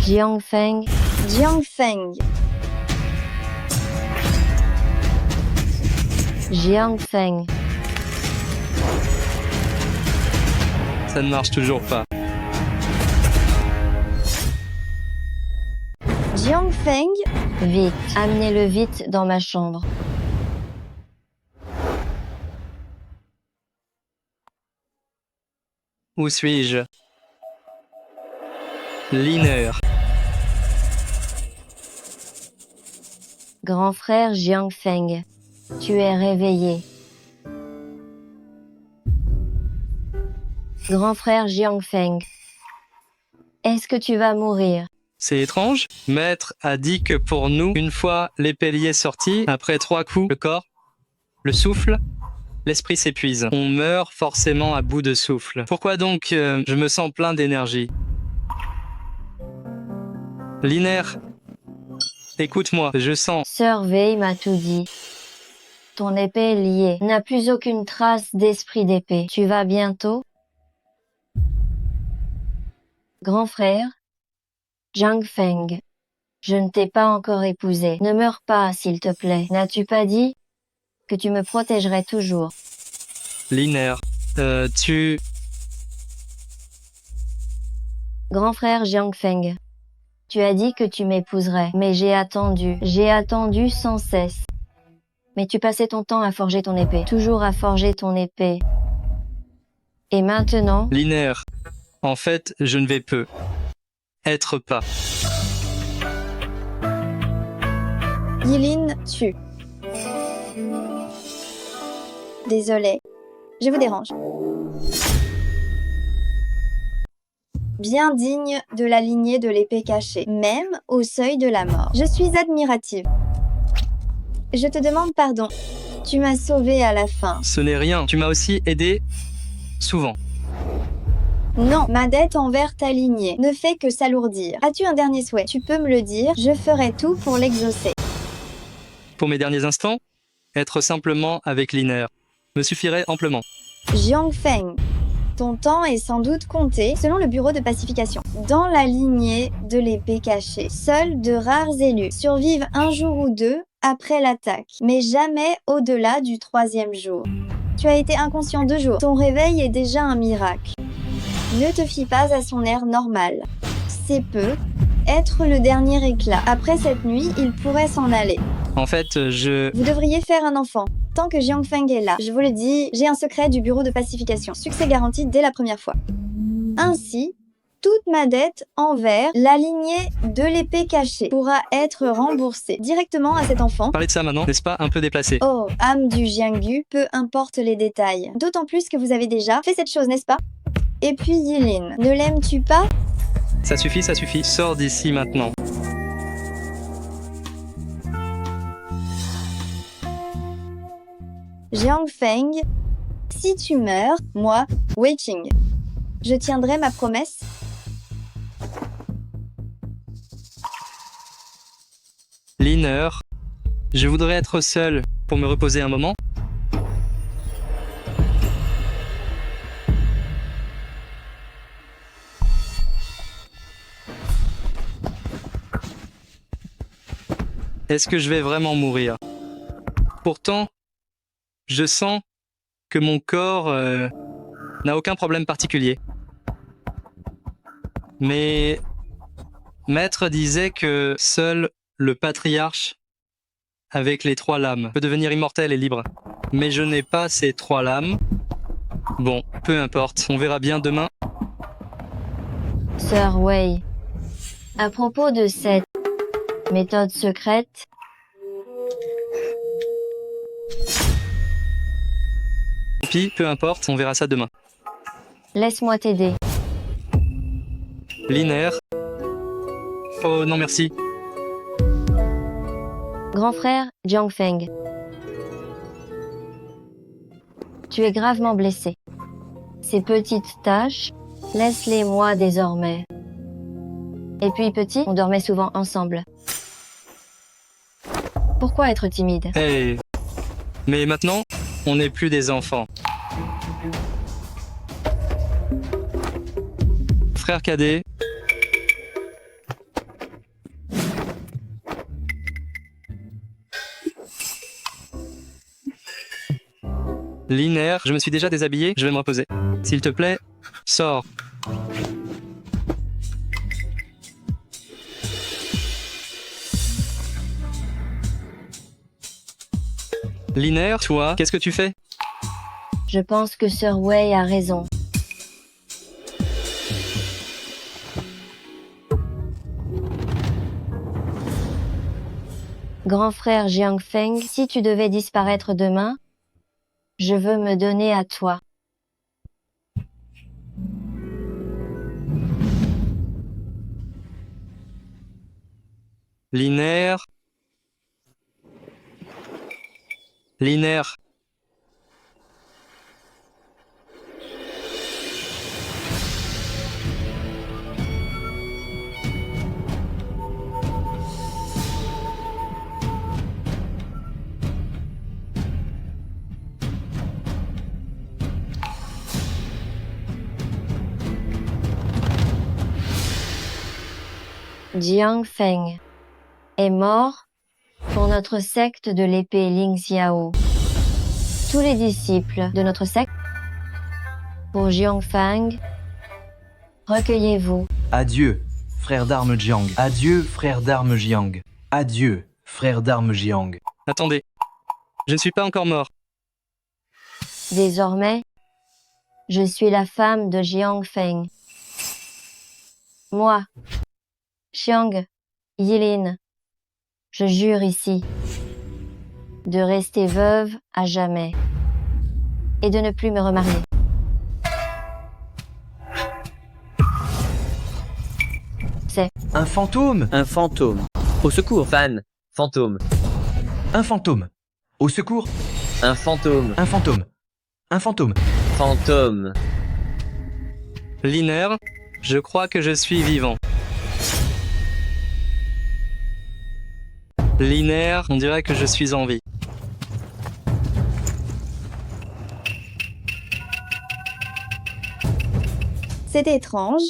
Jiang Feng,
Jiang Feng,
Jiang Feng.
Ça ne marche toujours pas.
Jiang Feng,
Vite, amenez-le vite dans ma chambre.
Où suis-je? Liner.
Grand frère Jiang Feng, tu es réveillé. Grand frère Jiang Feng, est-ce que tu vas mourir?
C'est étrange. Maître a dit que pour nous, une fois l'épée liée sortie, après 3 coups, le corps, le souffle, l'esprit s'épuise. On meurt forcément à bout de souffle. Pourquoi donc je me sens plein d'énergie? Liner, écoute-moi, je sens...
Sœur Wei m'a tout dit. Ton épée est liée, n'a plus aucune trace d'esprit d'épée. Tu vas bientôt? Grand frère, Jiang Feng, je ne t'ai pas encore épousé. Ne meurs pas, s'il te plaît. N'as-tu pas dit que tu me protégerais toujours?
Liner, tu...
Grand frère Jiang Feng, tu as dit que tu m'épouserais, mais j'ai attendu sans cesse. Mais tu passais ton temps à forger ton épée, toujours à forger ton épée. Et maintenant?
Liner, en fait, je ne vais peu. Être pas.
Yilin tue. Désolé, je vous dérange. Bien digne de la lignée de l'épée cachée, même au seuil de la mort. Je suis admirative. Je te demande pardon. Tu m'as sauvé à la fin.
Ce n'est rien. Tu m'as aussi aidé souvent.
Non, ma dette envers ta lignée ne fait que s'alourdir. As-tu un dernier souhait? Tu peux me le dire, je ferai tout pour l'exaucer.
Pour mes derniers instants, être simplement avec Liner me suffirait amplement.
Jiang Feng, ton temps est sans doute compté selon le bureau de pacification. Dans la lignée de l'épée cachée, seuls de rares élus survivent 1 jour ou 2 après l'attaque, mais jamais au-delà du 3e jour. Tu as été inconscient 2 jours. Ton réveil est déjà un miracle. Ne te fie pas à son air normal. C'est peu. Être le dernier éclat. Après cette nuit, il pourrait s'en aller.
En fait,
Vous devriez faire un enfant. Tant que Jiang Feng est là, je vous le dis, j'ai un secret du bureau de pacification. Succès garanti dès la première fois. Ainsi, toute ma dette envers la lignée de l'épée cachée pourra être remboursée directement à cet enfant.
Parler de ça maintenant, n'est-ce pas un peu déplacé?
Oh, âme du Jianggu, peu importe les détails. D'autant plus que vous avez déjà fait cette chose, n'est-ce pas? Et puis Yilin, ne l'aimes-tu pas?
Ça suffit, ça suffit. Sors d'ici maintenant.
Jiang Feng, si tu meurs, moi, Wei Qing, je tiendrai ma promesse
Liner, je voudrais être seul pour me reposer un moment. Est-ce que je vais vraiment mourir? Pourtant, je sens que mon corps n'a aucun problème particulier. Mais Maître disait que seul le patriarche avec les 3 lames peut devenir immortel et libre. Mais je n'ai pas ces 3 lames. Bon, peu importe, on verra bien demain.
Sir Wei, à propos de cette méthode secrète,
Puis, peu importe, on verra ça demain.
laisse-moi t'aider.
Liner. Oh non merci.
Grand frère, Jiang Feng. Tu es gravement blessé. Ces petites taches, laisse-les moi désormais. Et puis petit, on dormait souvent ensemble. Pourquoi être timide?
Hey. Mais maintenant, on n'est plus des enfants. Frère cadet. Liner, je me suis déjà déshabillé, je vais me reposer. S'il te plaît, sors. Liner, toi, qu'est-ce que tu fais?
Je pense que Sir Wei a raison. Grand frère Jiang Feng, si tu devais disparaître demain, je veux me donner à toi.
Liner. Liner.
Jiang Feng est mort pour notre secte de l'épée Ling Xiao. Tous les disciples de notre secte, pour Jiang Feng, recueillez-vous.
Adieu, frère d'armes Jiang. Adieu, frère d'armes Jiang. Adieu, frère d'armes Jiang.
Attendez, je ne suis pas encore mort.
Désormais, je suis la femme de Jiang Feng. Moi, Xiang Yilin, je jure ici de rester veuve à jamais et de ne plus me remarier. C'est
un fantôme.
Un fantôme. Au secours.
Fan. Fantôme.
Un fantôme. Au secours.
Un fantôme.
Un fantôme. Un fantôme.
Fantôme.
Liner, je crois que je suis vivant. Liner, on dirait que je suis en vie.
C'est étrange.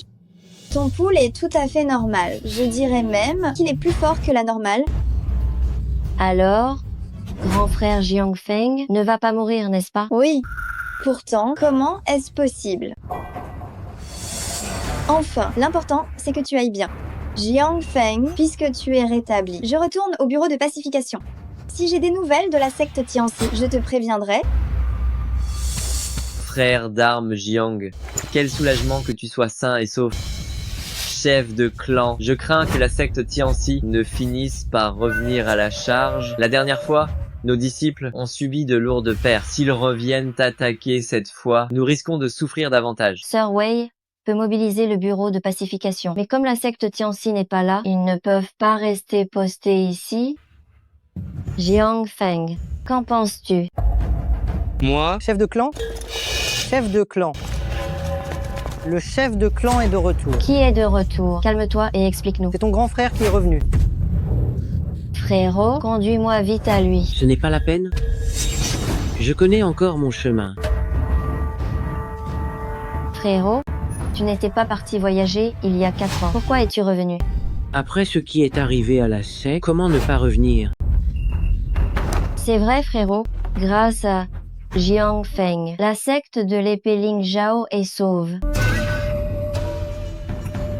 Ton pouls est tout à fait normal. Je dirais même qu'il est plus fort que la normale.
alors, grand frère Jiang Feng ne va pas mourir, n'est-ce pas?
Oui. Pourtant, comment est-ce possible? Enfin, l'important, c'est que tu ailles bien. Jiang Feng, puisque tu es rétabli, je retourne au bureau de pacification. Si j'ai des nouvelles de la secte Tianxi, je te préviendrai.
Frère d'armes Jiang, quel soulagement que tu sois sain et sauf. Chef de clan, je crains que la secte Tianxi ne finisse par revenir à la charge. La dernière fois, nos disciples ont subi de lourdes pertes. S'ils reviennent attaquer cette fois, nous risquons de souffrir davantage.
Sir Wei peut mobiliser le bureau de pacification. Mais comme la secte Tianxi n'est pas là, ils ne peuvent pas rester postés ici. Jiang Feng, qu'en penses-tu?
Moi?
Chef de clan? Chef de clan. Le chef de clan est de retour.
Qui est de retour? Calme-toi et explique-nous.
C'est ton grand frère qui est revenu.
Frérot, conduis-moi vite à lui.
Ce n'est pas la peine. Je connais encore mon chemin.
Frérot, tu n'étais pas parti voyager il y a 4 ans. Pourquoi es-tu revenu?
Après ce qui est arrivé à la secte, comment ne pas revenir?
C'est vrai, frérot. Grâce à Jiang Feng, la secte de l'épée Ling Zhao est sauve.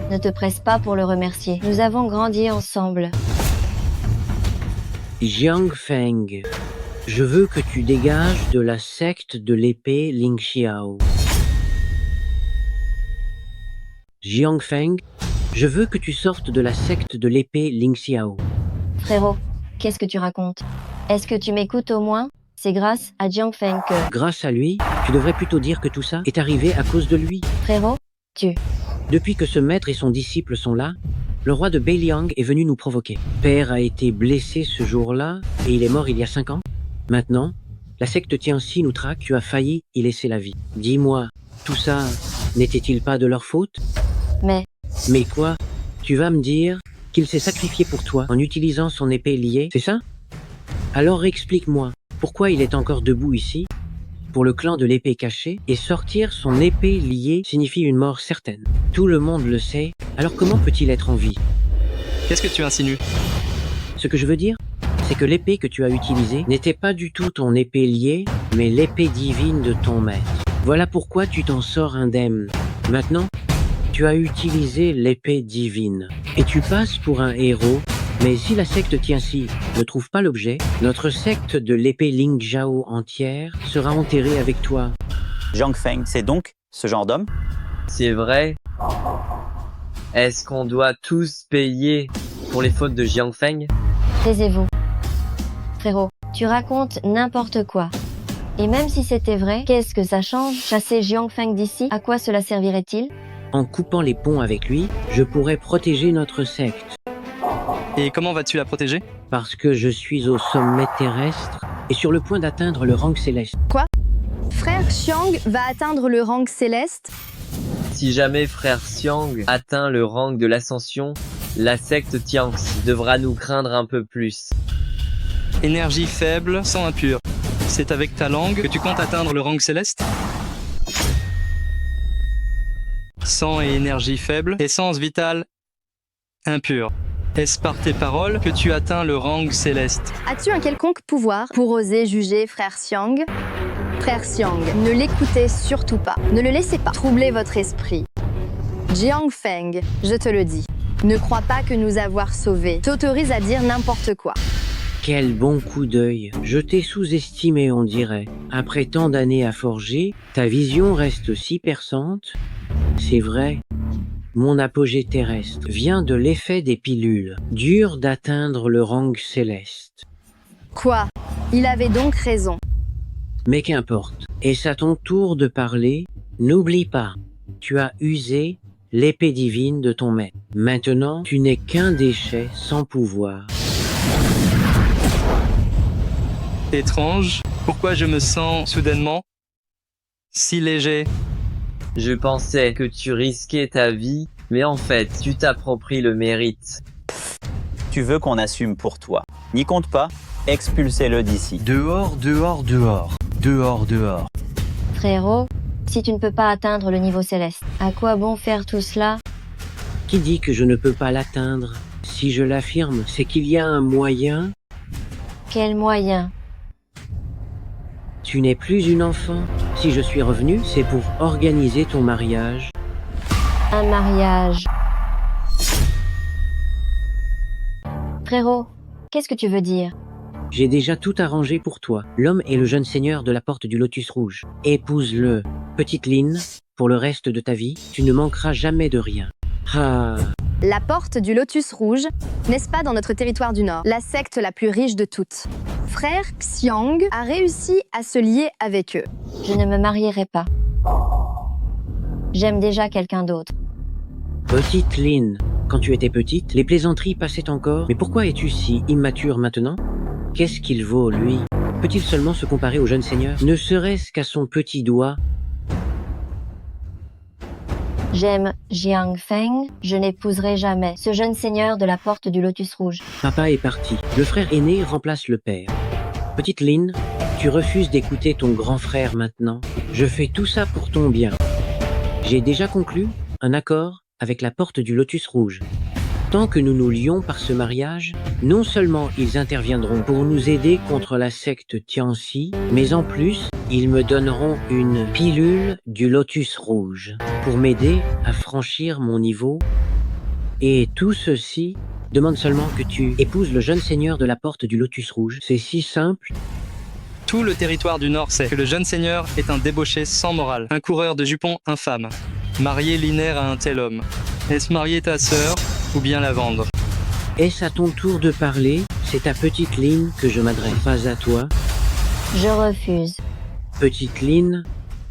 Ne te presse pas pour le remercier. Nous avons grandi ensemble.
Jiang Feng, je veux que tu dégages de la secte de l'épée Ling Xiao. Jiang Feng, je veux que tu sortes de la secte de l'épée Ling Xiao.
Frérot, qu'est-ce que tu racontes? Est-ce que tu m'écoutes au moins? C'est grâce à Jiang Feng que...
Grâce à lui, tu devrais plutôt dire que tout ça est arrivé à cause de lui.
Frérot,
Depuis que ce maître et son disciple sont là, le roi de Beiliang est venu nous provoquer. Père a été blessé ce jour-là et il est mort il y a 5 ans. Maintenant, la secte Tianxi nous traque, tu as failli y laisser la vie. Dis-moi, tout ça n'était-il pas de leur faute? Mais quoi? Tu vas me dire qu'il s'est sacrifié pour toi en utilisant son épée liée, c'est ça? Alors explique-moi, pourquoi il est encore debout ici, pour le clan de l'épée cachée, et sortir son épée liée signifie une mort certaine. Tout le monde le sait, alors comment peut-il être en vie?
Qu'est-ce que tu insinues?
Ce que je veux dire, c'est que l'épée que tu as utilisée n'était pas du tout ton épée liée, mais l'épée divine de ton maître. Voilà pourquoi tu t'en sors indemne. Maintenant, tu as utilisé l'épée divine, et tu passes pour un héros. Mais si la secte Tianxi ne trouve pas l'objet, notre secte de l'épée Ling Zhao entière sera enterrée avec toi.
Jiang Feng, c'est donc ce genre d'homme?
C'est vrai. Est-ce qu'on doit tous payer pour les fautes de Jiang Feng?
Taisez-vous. Frérot, tu racontes n'importe quoi. Et même si c'était vrai, qu'est-ce que ça change? Chasser Jiang Feng d'ici, à quoi cela servirait-il?
En coupant les ponts avec lui, je pourrais protéger notre secte.
Et comment vas-tu la protéger?
Parce que je suis au sommet terrestre et sur le point d'atteindre le rang céleste.
Quoi? Frère Xiang va atteindre le rang céleste?
Si jamais frère Xiang atteint le rang de l'ascension, la secte Tianxi devra nous craindre un peu plus.
Énergie faible, sang impur. C'est avec ta langue que tu comptes atteindre le rang céleste? Sang et énergie faible, essence vitale impure. Est-ce par tes paroles que tu atteins le rang céleste?
As-tu un quelconque pouvoir pour oser juger frère Xiang? Frère Xiang, ne l'écoutez surtout pas. Ne le laissez pas troubler votre esprit. Jiang Feng, je te le dis, ne crois pas que nous avoir sauvés t'autorise à dire n'importe quoi.
Quel bon coup d'œil. Je t'ai sous-estimé, on dirait. Après tant d'années à forger, ta vision reste si perçante. C'est vrai. Mon apogée terrestre vient de l'effet des pilules. Dur d'atteindre le rang céleste.
Quoi? Il avait donc raison.
Mais qu'importe. Est-ce à ton tour de parler? N'oublie pas, tu as usé l'épée divine de ton maître. Maintenant, tu n'es qu'un déchet sans pouvoir.
Étrange, pourquoi je me sens soudainement si léger?
Je pensais que tu risquais ta vie, mais en fait, tu t'appropries le mérite.
Tu veux qu'on assume pour toi. N'y compte pas, expulsez-le d'ici.
Dehors, dehors, dehors. Dehors, dehors.
Frérot, si tu ne peux pas atteindre le niveau céleste, à quoi bon faire tout cela?
Qui dit que je ne peux pas l'atteindre? Si je l'affirme, c'est qu'il y a un moyen.
Quel moyen?
Tu n'es plus une enfant. Si je suis revenu, c'est pour organiser ton mariage.
Un mariage. Frérot, qu'est-ce que tu veux dire?
J'ai déjà tout arrangé pour toi. L'homme est le jeune seigneur de la porte du Lotus Rouge. Épouse-le. Petite Lin, pour le reste de ta vie, tu ne manqueras jamais de rien. Ah.
La porte du Lotus Rouge, n'est-ce pas dans notre territoire du Nord, la secte la plus riche de toutes? Frère Xiang a réussi à se lier avec eux.
Je ne me marierai pas. J'aime déjà quelqu'un d'autre.
Petite Lin, quand tu étais petite, les plaisanteries passaient encore. Mais pourquoi es-tu si immature maintenant? Qu'est-ce qu'il vaut, lui? Peut-il seulement se comparer au jeune seigneur? Ne serait-ce qu'à son petit doigt.
J'aime Jiang Feng, je n'épouserai jamais ce jeune seigneur de la porte du Lotus Rouge.
Papa est parti. Le frère aîné remplace le père. Petite Lynn, tu refuses d'écouter ton grand frère maintenant. Je fais tout ça pour ton bien. J'ai déjà conclu un accord avec la porte du Lotus Rouge. Tant que nous nous lions par ce mariage, non seulement ils interviendront pour nous aider contre la secte Tianxi, mais en plus, ils me donneront une pilule du Lotus Rouge pour m'aider à franchir mon niveau. Et tout ceci demande seulement que tu épouses le jeune seigneur de la porte du Lotus Rouge. C'est si simple.
Tout le territoire du Nord sait que le jeune seigneur est un débauché sans morale, un coureur de jupons infâme. Marier Linaire à un tel homme. Est-ce marier ta sœur ou bien la vendre?
Est-ce à ton tour de parler? C'est à Petite Lynn que je m'adresse, pas à toi.
Je refuse.
Petite Lynn,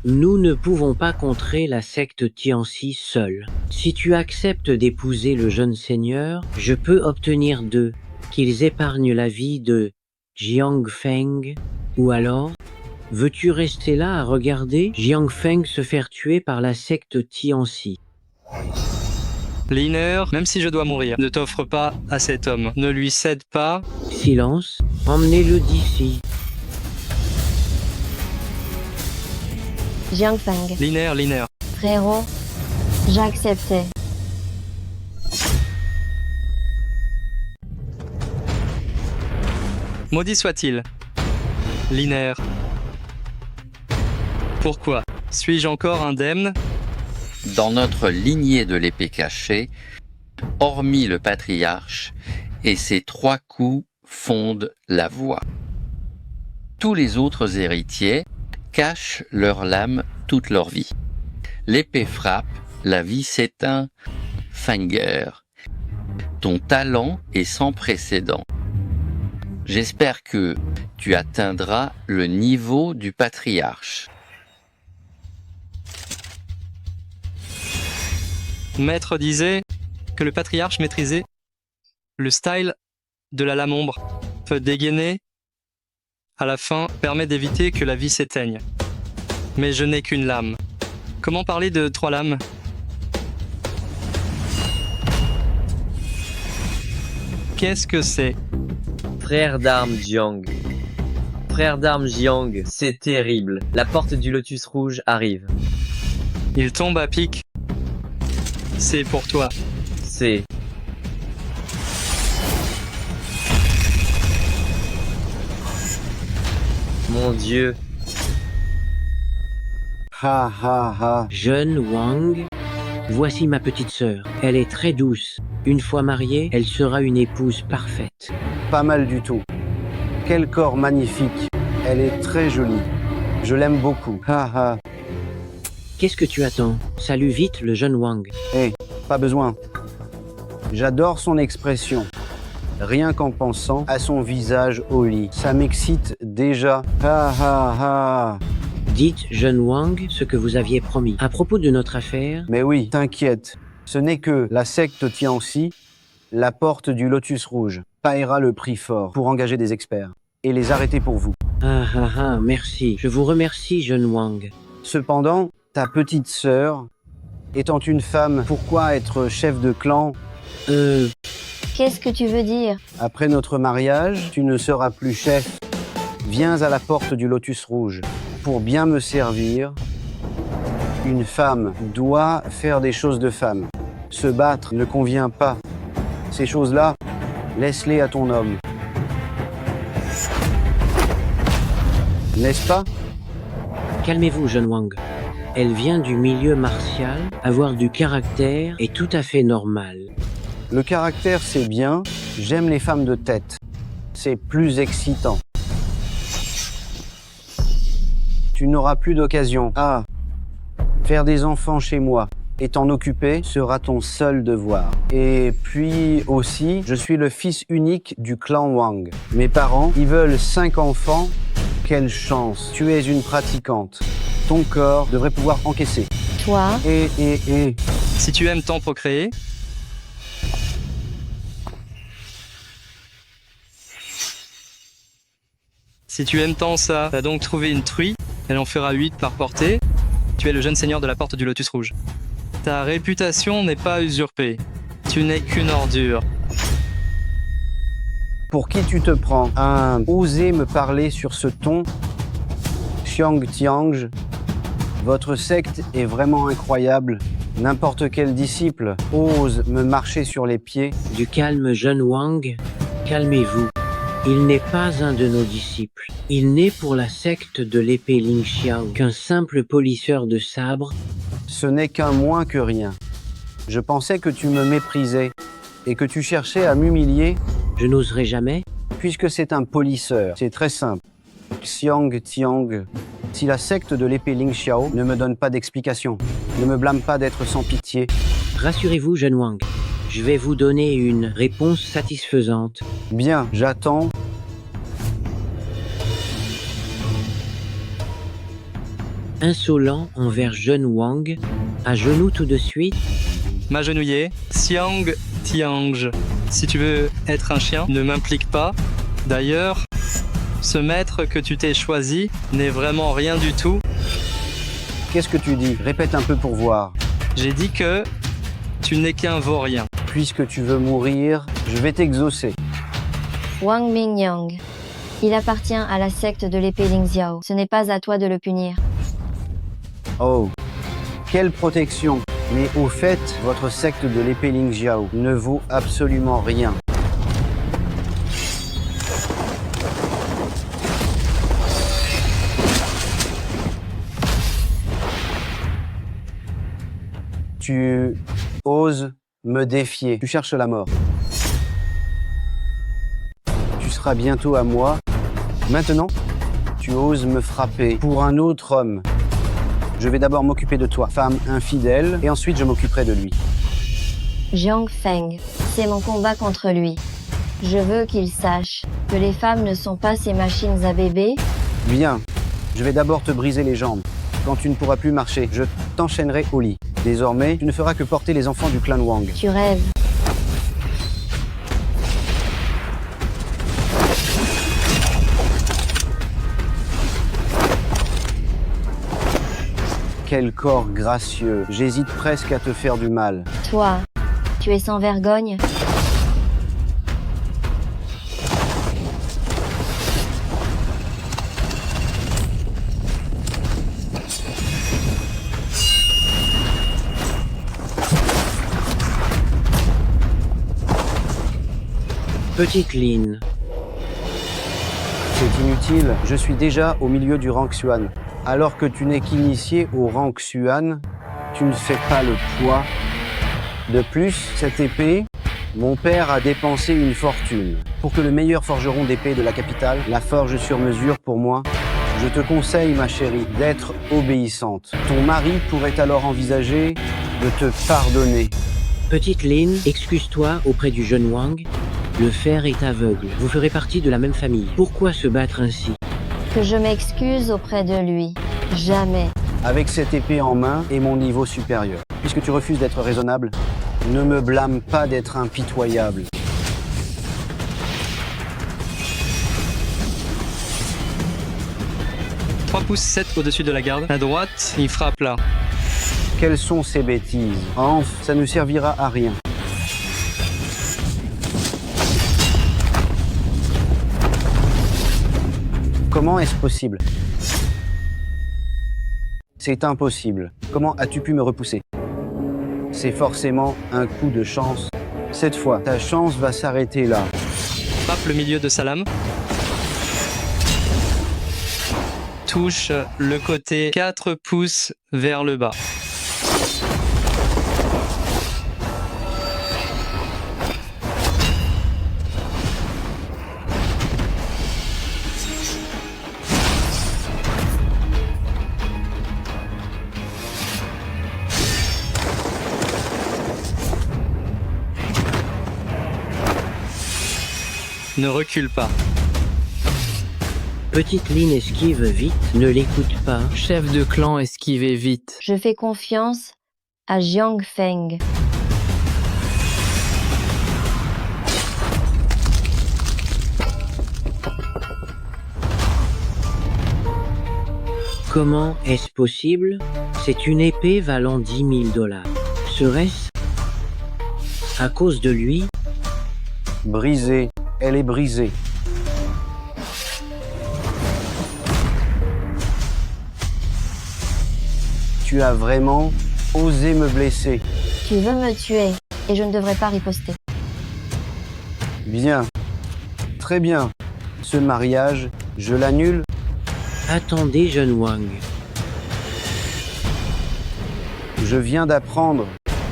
nous ne pouvons pas contrer la secte Tianxi seule. Si tu acceptes d'épouser le jeune seigneur, je peux obtenir d'eux qu'ils épargnent la vie de Jiang Feng. Ou alors, veux-tu rester là à regarder Jiang Feng se faire tuer par la secte Tianxi?
Linaire, même si je dois mourir, ne t'offre pas à cet homme. Ne lui cède pas.
Silence, emmenez-le d'ici.
Jiang Feng.
Linaire.
Frérot, j'acceptais.
Maudit soit-il. Linaire. Pourquoi? Suis-je encore indemne?
Dans notre lignée de l'épée cachée, hormis le patriarche et ses 3 coups fondent la voie. Tous les autres héritiers cachent leur lame toute leur vie. L'épée frappe, la vie s'éteint. Fenger, ton talent est sans précédent. J'espère que tu atteindras le niveau du patriarche.
Maître disait que le patriarche maîtrisait le style de la lame ombre. Peut dégainer, à la fin, permet d'éviter que la vie s'éteigne. Mais je n'ai qu'une lame. Comment parler de 3 lames? Qu'est-ce que c'est?
Frère d'armes Jiang. Frère d'armes Jiang, c'est terrible. La porte du Lotus Rouge arrive.
Il tombe à pic. C'est pour toi.
C'est... Mon Dieu.
Ha ha ha.
Jeune Wang, voici ma petite sœur. Elle est très douce. Une fois mariée, elle sera une épouse parfaite.
Pas mal du tout. Quel corps magnifique. Elle est très jolie. Je l'aime beaucoup. Ha ha.
Qu'est-ce que tu attends? Salue vite le jeune Wang.
Hé, pas besoin. J'adore son expression. Rien qu'en pensant à son visage au lit. Ça m'excite déjà. Ha ha ha.
Dites, jeune Wang, ce que vous aviez promis. À propos de notre affaire...
Mais oui, t'inquiète. Ce n'est que la secte Tianxi, la porte du Lotus Rouge, paiera le prix fort pour engager des experts et les arrêter pour vous.
Ah ah ah, merci. Je vous remercie, jeune Wang.
Cependant, ta petite sœur, étant une femme, pourquoi être chef de clan?
Qu'est-ce que tu veux dire?
Après notre mariage, tu ne seras plus chef. Viens à la porte du Lotus Rouge. Pour bien me servir, une femme doit faire des choses de femme. Se battre ne convient pas. Ces choses-là, laisse-les à ton homme. N'est-ce pas?
Calmez-vous, jeune Wang. Elle vient du milieu martial, avoir du caractère est tout à fait normal.
Le caractère, c'est bien. J'aime les femmes de tête. C'est plus excitant. Tu n'auras plus d'occasion. Ah, faire des enfants chez moi et t'en occuper sera ton seul devoir. Et puis aussi, je suis le fils unique du clan Wang. Mes parents, ils veulent 5 enfants. Quelle chance. Tu es une pratiquante. Ton corps devrait pouvoir encaisser.
Toi?
Si tu aimes tant procréer, si tu aimes tant ça, va donc trouver une truie. Elle en fera 8 par portée. Tu es le jeune seigneur de la porte du Lotus Rouge. Ta réputation n'est pas usurpée. Tu n'es qu'une ordure.
Pour qui tu te prends? Osez me parler sur ce ton? Xiang Tiange, votre secte est vraiment incroyable. N'importe quel disciple ose me marcher sur les pieds.
Du calme, jeune Wang. Calmez-vous. Il n'est pas un de nos disciples. Il n'est pour la secte de l'épée Ling Xiao qu'un simple polisseur de sabre.
Ce n'est qu'un moins que rien. Je pensais que tu me méprisais et que tu cherchais à m'humilier.
Je n'oserais jamais.
Puisque c'est un polisseur, c'est très simple. Xiang Tiang, si la secte de l'épée Ling Xiao ne me donne pas d'explication, ne me blâme pas d'être sans pitié.
Rassurez-vous, jeune Wang. Je vais vous donner une réponse satisfaisante.
Bien, j'attends.
Insolent envers jeune Wang, à genoux tout de suite.
M'agenouiller, Xiang Tiange. Si tu veux être un chien, ne m'implique pas. D'ailleurs, ce maître que tu t'es choisi n'est vraiment rien du tout.
Qu'est-ce que tu dis? Répète un peu pour voir.
J'ai dit que tu n'es qu'un vaurien.
Puisque tu veux mourir, je vais t'exaucer.
Wang Mingyang. Il appartient à la secte de l'épée Ling Xiao. Ce n'est pas à toi de le punir.
Oh, quelle protection! Mais au fait, votre secte de l'épée Ling Xiao ne vaut absolument rien. Tu oses me défier. Tu cherches la mort. Tu seras bientôt à moi. Maintenant, tu oses me frapper pour un autre homme. Je vais d'abord m'occuper de toi, femme infidèle, et ensuite je m'occuperai de lui.
Jiang Feng, c'est mon combat contre lui. Je veux qu'il sache que les femmes ne sont pas ces machines à bébé.
Bien, je vais d'abord te briser les jambes. Quand tu ne pourras plus marcher, je t'enchaînerai au lit. Désormais, tu ne feras que porter les enfants du clan Wang.
Tu rêves.
Quel corps gracieux. J'hésite presque à te faire du mal.
Toi, tu es sans vergogne.
Petite Lin.
C'est inutile, je suis déjà au milieu du rang Xuan. Alors que tu n'es qu'initié au rang Xuan, tu ne fais pas le poids. De plus, cette épée, mon père a dépensé une fortune. Pour que le meilleur forgeron d'épée de la capitale la forge sur mesure pour moi, je te conseille, ma chérie, d'être obéissante. Ton mari pourrait alors envisager de te pardonner.
Petite Lin, excuse-toi auprès du jeune Wang. Le fer est aveugle. Vous ferez partie de la même famille. Pourquoi se battre ainsi?
Que je m'excuse auprès de lui. Jamais.
Avec cette épée en main et mon niveau supérieur. Puisque tu refuses d'être raisonnable, ne me blâme pas d'être impitoyable. «
3 pouces 7 au-dessus de la garde. À droite, il frappe là. »
Quelles sont ces bêtises? Enf, ça ne servira à rien. Comment est-ce possible? C'est impossible. Comment as-tu pu me repousser? C'est forcément un coup de chance. Cette fois, ta chance va s'arrêter là.
Frappe le milieu de sa lame. Touche le côté 4 pouces vers le bas. Ne recule pas.
Petite Lin esquive vite, ne l'écoute pas.
Chef de clan, esquivez vite.
Je fais confiance à Jiang Feng.
Comment est-ce possible? C'est une épée valant $10 000. Serait-ce à cause de lui?
Brisée, elle est brisée. Tu as vraiment osé me blesser.
Tu veux me tuer, et je ne devrais pas riposter.
Bien. Très bien. Ce mariage, je l'annule.
Attendez, jeune Wang.
Je viens d'apprendre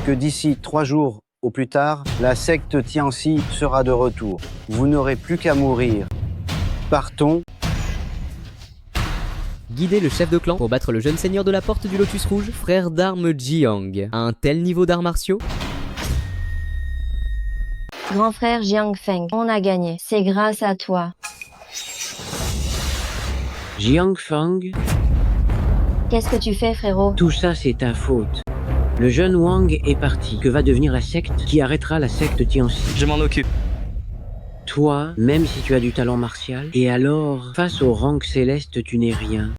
que d'ici 3 jours au plus tard, la secte Tianxi sera de retour. Vous n'aurez plus qu'à mourir. Partons.
Guider le chef de clan pour battre le jeune seigneur de la porte du Lotus Rouge, frère d'armes Jiang. À un tel niveau d'arts martiaux?
Grand frère Jiang Feng, on a gagné. C'est grâce à toi.
Jiang Feng,
Qu'est-ce que tu fais, frérot?
tout ça c'est ta faute. Le jeune Wang est parti. Que va devenir la secte qui arrêtera la secte Tianxi?
Je m'en occupe.
Toi, même si tu as du talent martial, et alors, face au rang céleste, tu n'es rien.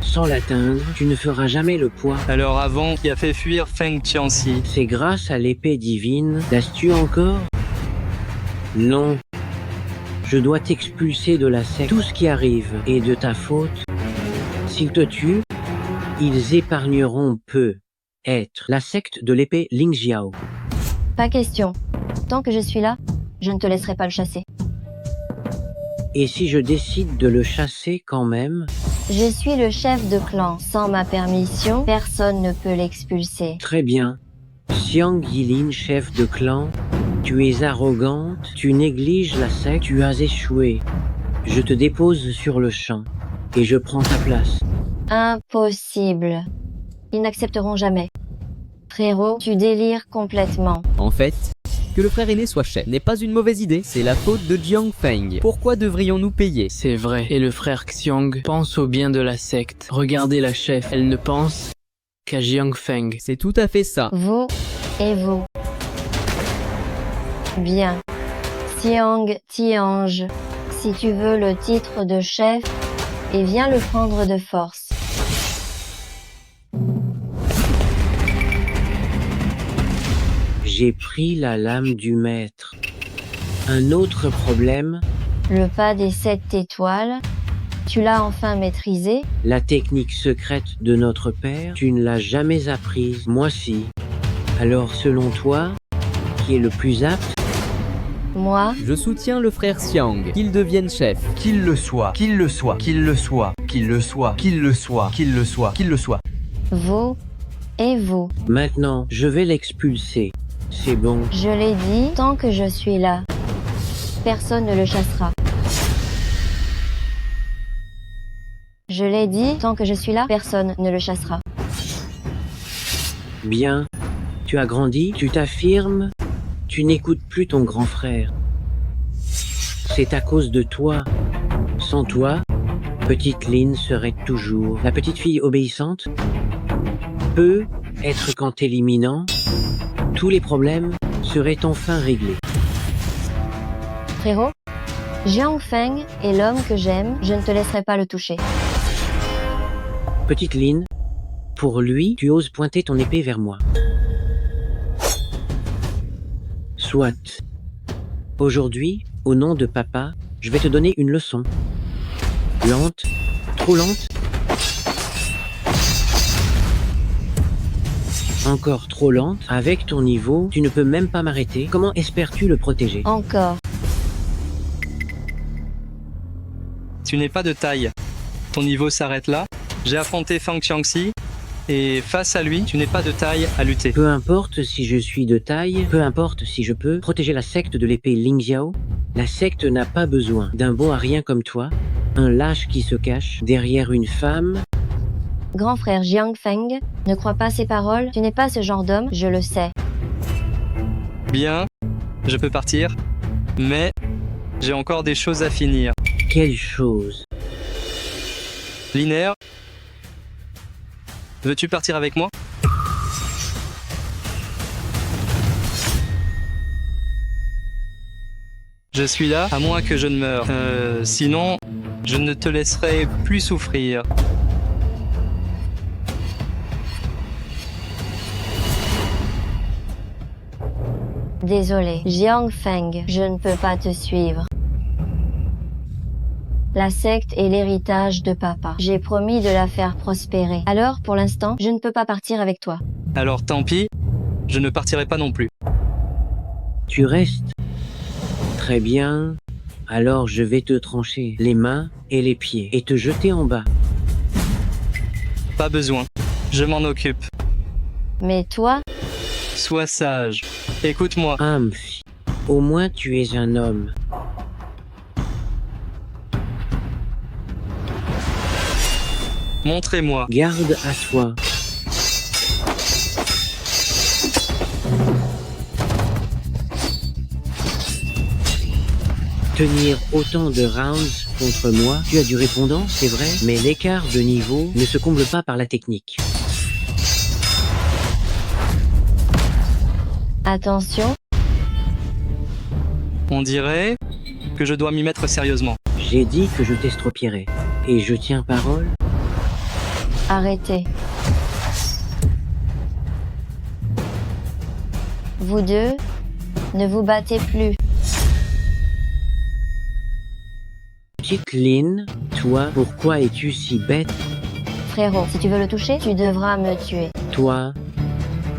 Sans l'atteindre, tu ne feras jamais le poids.
Alors avant, qui a fait fuir Feng Tianxi?
C'est grâce à l'épée divine. L'as-tu encore? Non. Je dois t'expulser de la secte. Tout ce qui arrive est de ta faute. S'ils te tuent, ils épargneront peut-être la secte de l'épée Lingjiao.
Pas question. Tant que je suis là, je ne te laisserai pas le chasser.
Et si je décide de le chasser quand même?
Je suis le chef de clan. Sans ma permission, personne ne peut l'expulser.
Très bien. Xiang Yilin, chef de clan, tu es arrogante, tu négliges la secte, tu as échoué. Je te dépose sur le champ et je prends ta place.
Impossible. Ils n'accepteront jamais. Frérot, tu délires complètement.
En fait, que le frère aîné soit chef n'est pas une mauvaise idée, c'est la faute de Jiang Feng. Pourquoi devrions-nous payer?
C'est vrai. Et le frère Xiang pense au bien de la secte. Regardez la chef, elle ne pense qu'à Jiang Feng.
C'est tout à fait ça.
Vous et vous. Bien. Xiang Tiange, si tu veux le titre de chef, et viens le prendre de force.
J'ai pris la lame du maître. Un autre problème,
Le pas des 7 étoiles, tu l'as enfin maîtrisé?
la technique secrète de notre père, tu ne l'as jamais apprise. Moi si. Alors selon toi, qui est le plus apte?
Moi?
Je soutiens le frère Xiang, qu'il devienne chef.
Qu'il le soit, qu'il le soit, qu'il le soit, qu'il le soit, qu'il le soit, qu'il le soit, qu'il le soit.
Vous et vous.
Maintenant, je vais l'expulser. C'est bon.
Je l'ai dit, tant que je suis là, personne ne le chassera. Je l'ai dit, tant que je suis là, personne ne le chassera.
Bien. Tu as grandi, tu t'affirmes, tu n'écoutes plus ton grand frère. C'est à cause de toi. Sans toi, petite Lin serait toujours la petite fille obéissante. Peut être qu'en t'éliminant, tous les problèmes seraient enfin réglés.
Frérot, Jiang Feng est l'homme que j'aime, je ne te laisserai pas le toucher.
Petite Lin, pour lui, tu oses pointer ton épée vers moi. Soit. Aujourd'hui, au nom de papa, je vais te donner une leçon. Lente, trop lente. Encore trop lente. Avec ton niveau, tu ne peux même pas m'arrêter. Comment espères-tu le protéger?
Encore.
Tu n'es pas de taille. Ton niveau s'arrête là. J'ai affronté Feng Tianxi. Et face à lui, tu n'es pas de taille à lutter.
Peu importe si je suis de taille, peu importe si je peux protéger la secte de l'épée Lingjiao, la secte n'a pas besoin d'un bon à rien comme toi, un lâche qui se cache derrière une femme.
Grand frère Jiang Feng, ne crois pas ces paroles, tu n'es pas ce genre d'homme, je le sais.
Bien, je peux partir, mais j'ai encore des choses à finir.
Quelle chose?
Linéaire, veux-tu partir avec moi? Je suis là, à moins que je ne meure. Sinon, je ne te laisserai plus souffrir.
Désolé, Jiang Feng, je ne peux pas te suivre. La secte est l'héritage de papa. J'ai promis de la faire prospérer. Alors, pour l'instant, je ne peux pas partir avec toi.
Alors tant pis, je ne partirai pas non plus.
Tu restes. Très bien. Alors je vais te trancher les mains et les pieds et te jeter en bas.
Pas besoin, je m'en occupe.
Mais toi,
Sois sage. Écoute-moi.
Humph. Au moins tu es un homme.
Montrez-moi.
Garde à toi. Tenir autant de rounds contre moi, tu as du répondant, c'est vrai, mais l'écart de niveau ne se comble pas par la technique.
attention.
On dirait que je dois m'y mettre sérieusement.
J'ai dit que je t'estropierais. Et je tiens parole.
Arrêtez. Vous deux, ne vous battez plus.
Petite Lynn, toi, pourquoi es-tu si bête?
Frérot, si tu veux le toucher, tu devras me tuer.
Toi,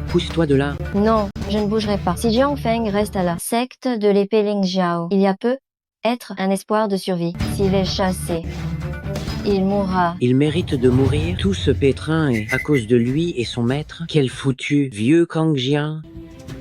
pousse-toi de là.
Non, je ne bougerai pas. Si Jiang Feng reste à la secte de l'épée Ling Jiao, il y a peu être un espoir de survie. S'il est chassé, il mourra.
Il mérite de mourir. Tout ce pétrin est à cause de lui et son maître. Quel foutu vieux Kangjian.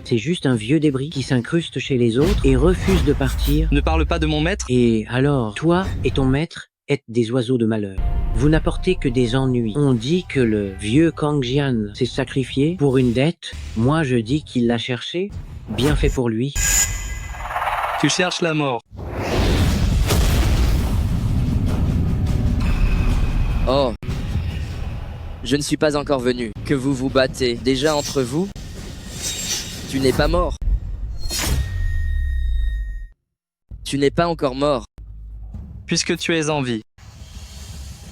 C'est juste un vieux débris qui s'incruste chez les autres et refuse de partir.
Ne parle pas de mon maître.
Et alors, toi et ton maître êtes des oiseaux de malheur. Vous n'apportez que des ennuis. On dit que le vieux Kangjian s'est sacrifié pour une dette. Moi, je dis qu'il l'a cherché. Bien fait pour lui.
Tu cherches la mort.
Oh. Je ne suis pas encore venu. Que vous vous battez déjà entre vous? Tu n'es pas mort. Tu n'es pas encore mort.
Puisque tu es en vie,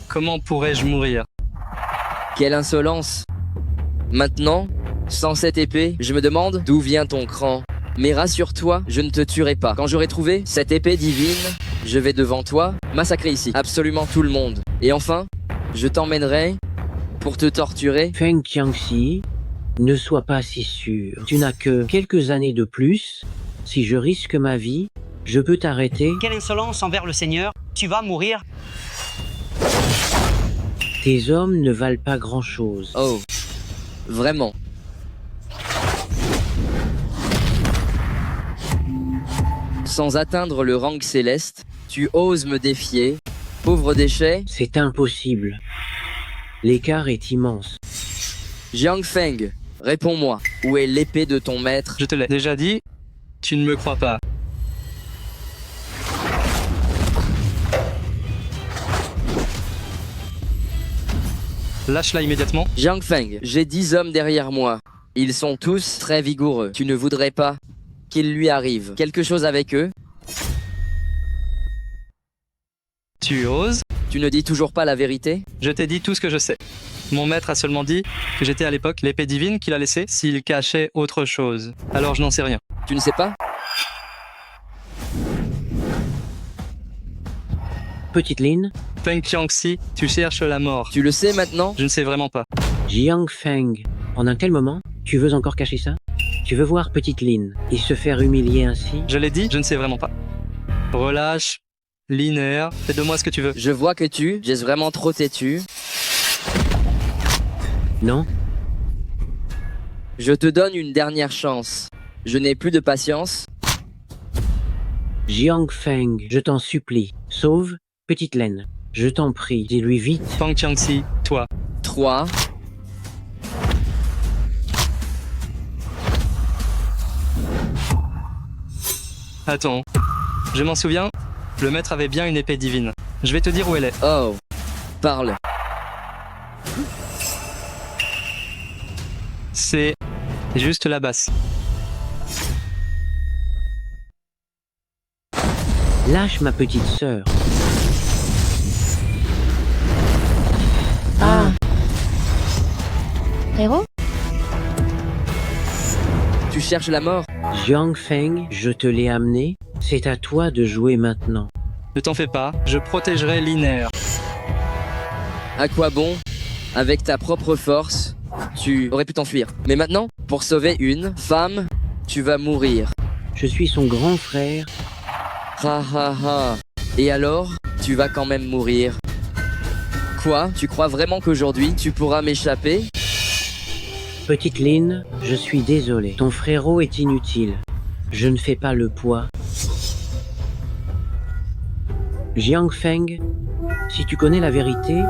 comment pourrais-je mourir?
Quelle insolence. Maintenant, sans cette épée, je me demande d'où vient ton cran. Mais rassure-toi, je ne te tuerai pas. Quand j'aurai trouvé cette épée divine, je vais devant toi, massacrer ici absolument tout le monde. Et enfin, je t'emmènerai pour te torturer.
Feng Qiangxi, ne sois pas si sûr. Tu n'as que quelques années de plus. Si je risque ma vie, je peux t'arrêter.
Quelle insolence envers le Seigneur. Tu vas mourir.
Tes hommes ne valent pas grand-chose.
Oh, vraiment. Sans atteindre le rang céleste, tu oses me défier. Pauvre déchet.
C'est impossible. L'écart est immense.
Jiang Feng, réponds-moi. Où est l'épée de ton maître?
Je te l'ai déjà dit, tu ne me crois pas. Lâche-la immédiatement.
Jiang Feng, j'ai 10 hommes derrière moi. Ils sont tous très vigoureux. Tu ne voudrais pas qu'il lui arrive quelque chose avec eux?
Tu oses?
Tu ne dis toujours pas la vérité?
Je t'ai dit tout ce que je sais. Mon maître a seulement dit que j'étais à l'époque l'épée divine qu'il a laissée s'il cachait autre chose. Alors je n'en sais rien.
Tu ne sais pas?
Petite Lynn.
Feng Qiangxi, tu cherches la mort.
Tu le sais maintenant?
Je ne sais vraiment pas.
Jiang Feng, en un tel moment, tu veux encore cacher ça? Tu veux voir Petite Lynn et se faire humilier ainsi?
Je l'ai dit, je ne sais vraiment pas. Relâche, linéaire, fais de moi ce que tu veux.
Je vois que tu es vraiment trop têtu.
Non.
Je te donne une dernière chance. Je n'ai plus de patience.
Jiang Feng, je t'en supplie, sauve Petite Lynn. Je t'en prie, dis-lui vite.
Feng Qiangxi, toi.
3.
Attends. Je m'en souviens, le maître avait bien une épée divine. Je vais te dire où elle est.
Oh. Parle.
C'est juste la basse.
Lâche ma petite sœur.
Ah. Frérot?
Tu cherches la mort?
Jiang Feng, je te l'ai amené. C'est à toi de jouer maintenant.
Ne t'en fais pas, je protégerai Liner.
À quoi bon? Avec ta propre force, tu aurais pu t'enfuir. Mais maintenant, pour sauver une femme, tu vas mourir.
Je suis son grand frère.
Ha ha ha. Et alors, tu vas quand même mourir. Quoi? Tu crois vraiment qu'aujourd'hui, tu pourras m'échapper?
Petite Lin, je suis désolé. Ton frérot est inutile. Je ne fais pas le poids. Jiang Feng, si tu connais la vérité,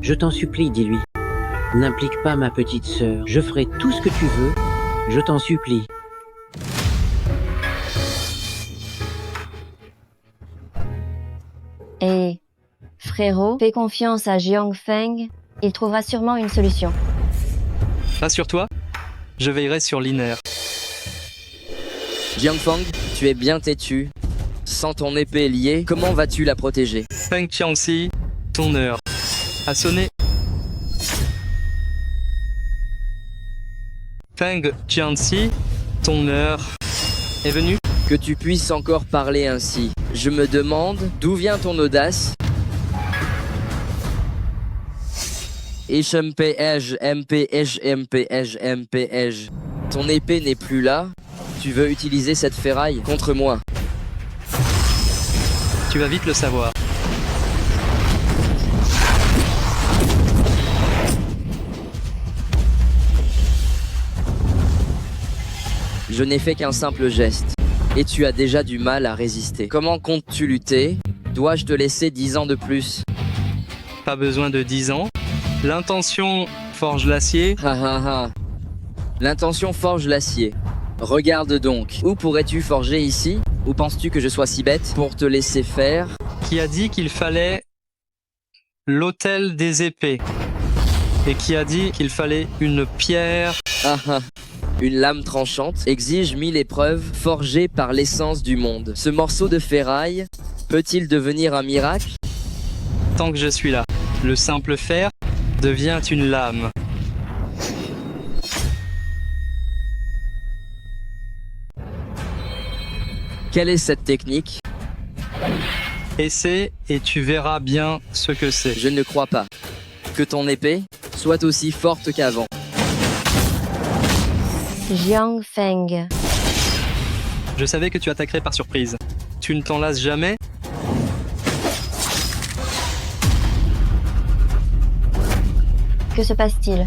je t'en supplie, dis-lui. N'implique pas ma petite sœur. Je ferai tout ce que tu veux. Je t'en supplie.
Et frérot, fais confiance à Jiang Feng. Il trouvera sûrement une solution.
Rassure-toi, je veillerai sur Liner.
Jiang Feng, tu es bien têtu. Sans ton épée liée, comment vas-tu la protéger?
Feng Qiangxi, ton heure a sonné. Feng Qiangxi, ton heure est venue.
Que tu puisses encore parler ainsi. Je me demande d'où vient ton audace. MPH. Ton épée n'est plus là. Tu veux utiliser cette ferraille contre moi.
Tu vas vite le savoir.
Je n'ai fait qu'un simple geste. Et tu as déjà du mal à résister. Comment comptes-tu lutter? Dois-je te laisser 10 ans de plus?
Pas besoin de 10 ans. L'intention forge l'acier.
Ha ha ha. L'intention forge l'acier. Regarde donc. Où pourrais-tu forger ici? Ou penses-tu que je sois si bête pour te laisser faire?
Qui a dit qu'il fallait l'autel des épées? Et qui a dit qu'il fallait une pierre?
Ah ah. Une lame tranchante exige 1000 épreuves forgées par l'essence du monde. Ce morceau de ferraille peut-il devenir un miracle?
Tant que je suis là, le simple fer devient une lame.
Quelle est cette technique?
Essaie et tu verras bien ce que c'est.
Je ne crois pas. Que ton épée soit aussi forte qu'avant.
Jiang Feng.
Je savais que tu attaquerais par surprise. Tu ne t'en lasses jamais?
Que se passe-t-il?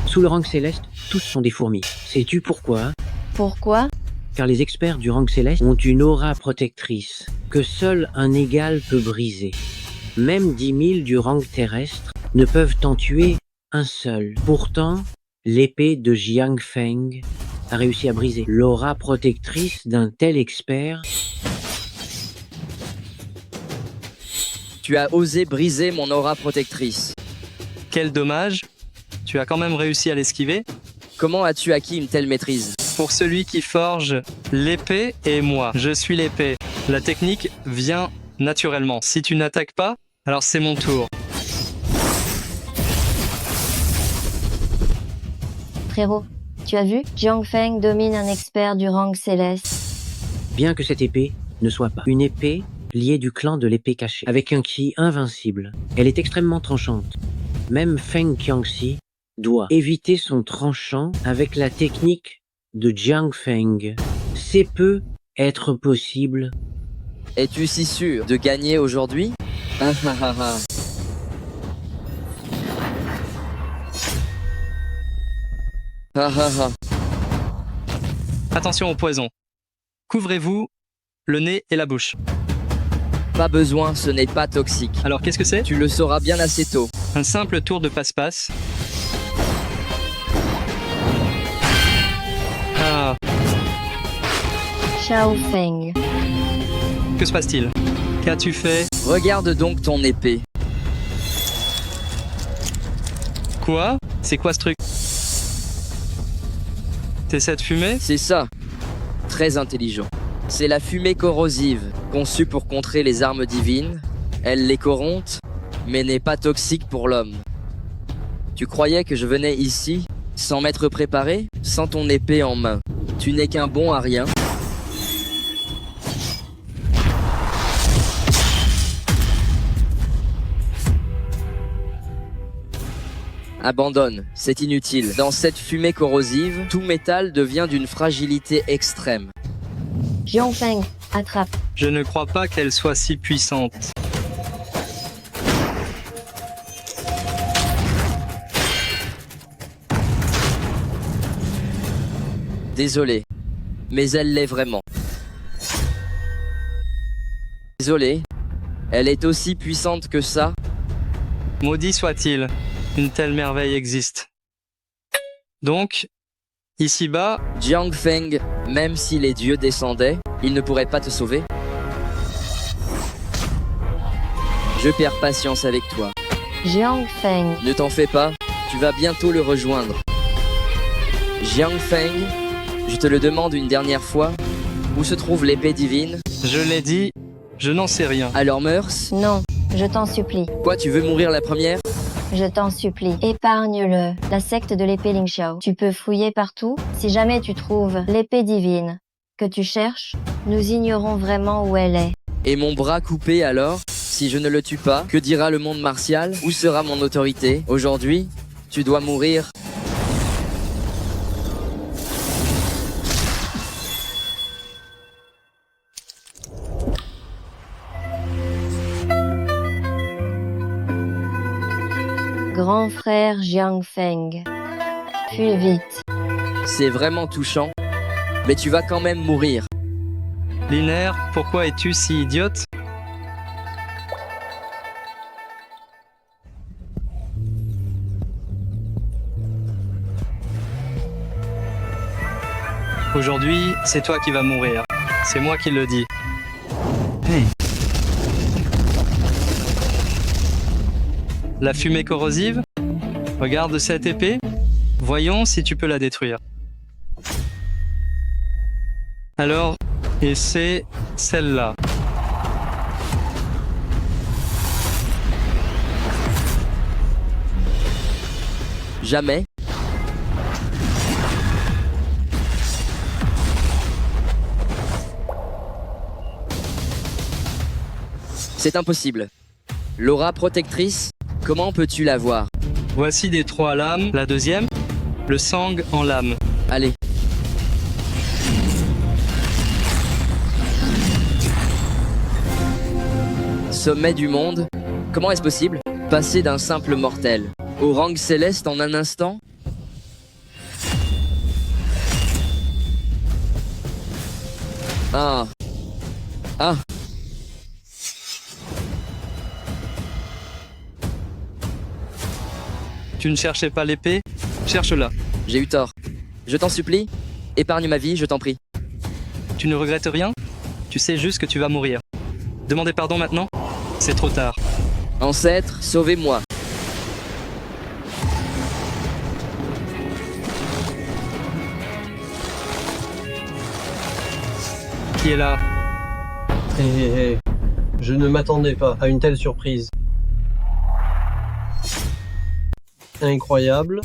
Sous le rang céleste, tous sont des fourmis. Sais-tu pourquoi?
Pourquoi?
Car les experts du rang céleste ont une aura protectrice que seul un égal peut briser. Même 10 000 du rang terrestre ne peuvent en tuer un seul. Pourtant, l'épée de Jiang Feng a réussi à briser l'aura protectrice d'un tel expert.
Tu as osé briser mon aura protectrice.
Quel dommage. Tu as quand même réussi à l'esquiver.
Comment as-tu acquis une telle maîtrise?
Pour celui qui forge l'épée et moi. Je suis l'épée. La technique vient naturellement. Si tu n'attaques pas, alors c'est mon tour.
Frérot, tu as vu? Jiang Feng domine un expert du rang céleste.
Bien que cette épée ne soit pas une épée liée du clan de l'épée cachée, avec un ki invincible, elle est extrêmement tranchante. Même Feng Qiangxi doit éviter son tranchant avec la technique de Jiang Feng. C'est peu être possible.
Es-tu si sûr de gagner aujourd'hui? Ah ah ah ah. Ah ah ah.
Attention au poison. Couvrez-vous le nez et la bouche.
Pas besoin, ce n'est pas toxique.
Alors qu'est-ce que c'est?
Tu le sauras bien assez tôt.
Un simple tour de passe-passe. Ah.
Xiao Feng.
Que se passe-t-il? Qu'as-tu fait?
Regarde donc ton épée.
Quoi? C'est quoi ce truc? C'est cette fumée?
C'est ça. Très intelligent. C'est la fumée corrosive, conçue pour contrer les armes divines. Elle les corrompt, mais n'est pas toxique pour l'homme. Tu croyais que je venais ici, sans m'être préparé, sans ton épée en main. Tu n'es qu'un bon à rien. Abandonne, c'est inutile. Dans cette fumée corrosive, tout métal devient d'une fragilité extrême.
Jiangfeng, attrape.
Je ne crois pas qu'elle soit si puissante.
Désolé, mais elle l'est vraiment. Désolé, elle est aussi puissante que ça.
Maudit soit-il, une telle merveille existe. Donc, ici-bas,
Jiangfeng, même si les dieux descendaient, ils ne pourraient pas te sauver. Je perds patience avec toi.
Jiangfeng.
Ne t'en fais pas, tu vas bientôt le rejoindre. Jiangfeng, je te le demande une dernière fois, où se trouve l'épée divine?
Je l'ai dit, je n'en sais rien.
Alors meurs?
Non, je t'en supplie.
Quoi, tu veux mourir la première?
Je t'en supplie, épargne-le. La secte de l'épée Lingxiao. Tu peux fouiller partout. Si jamais tu trouves l'épée divine que tu cherches, nous ignorons vraiment où elle est.
Et mon bras coupé alors? Si je ne le tue pas, que dira le monde martial? Où sera mon autorité? Aujourd'hui, tu dois mourir.
Grand frère Jiangfeng. Fuis vite.
C'est vraiment touchant, mais tu vas quand même mourir.
Linaire, pourquoi es-tu si idiote? Aujourd'hui, c'est toi qui vas mourir. C'est moi qui le dis.
Hey.
La fumée corrosive? Regarde cette épée. Voyons si tu peux la détruire. Alors, et c'est celle-là.
Jamais. C'est impossible. L'aura protectrice, comment peux-tu la voir?
Voici des 3 lames. La deuxième, le sang en lame.
Allez. Sommet du monde, comment est-ce possible? Passer d'un simple mortel au rang céleste en un instant? Ah. Ah.
Tu ne cherchais pas l'épée? Cherche-la.
J'ai eu tort. Je t'en supplie, épargne ma vie, je t'en prie.
Tu ne regrettes rien? Tu sais juste que tu vas mourir. Demandez pardon maintenant? C'est trop tard.
Ancêtre, sauvez-moi.
Qui est là?
Hé. Je ne m'attendais pas à une telle surprise. Incroyable.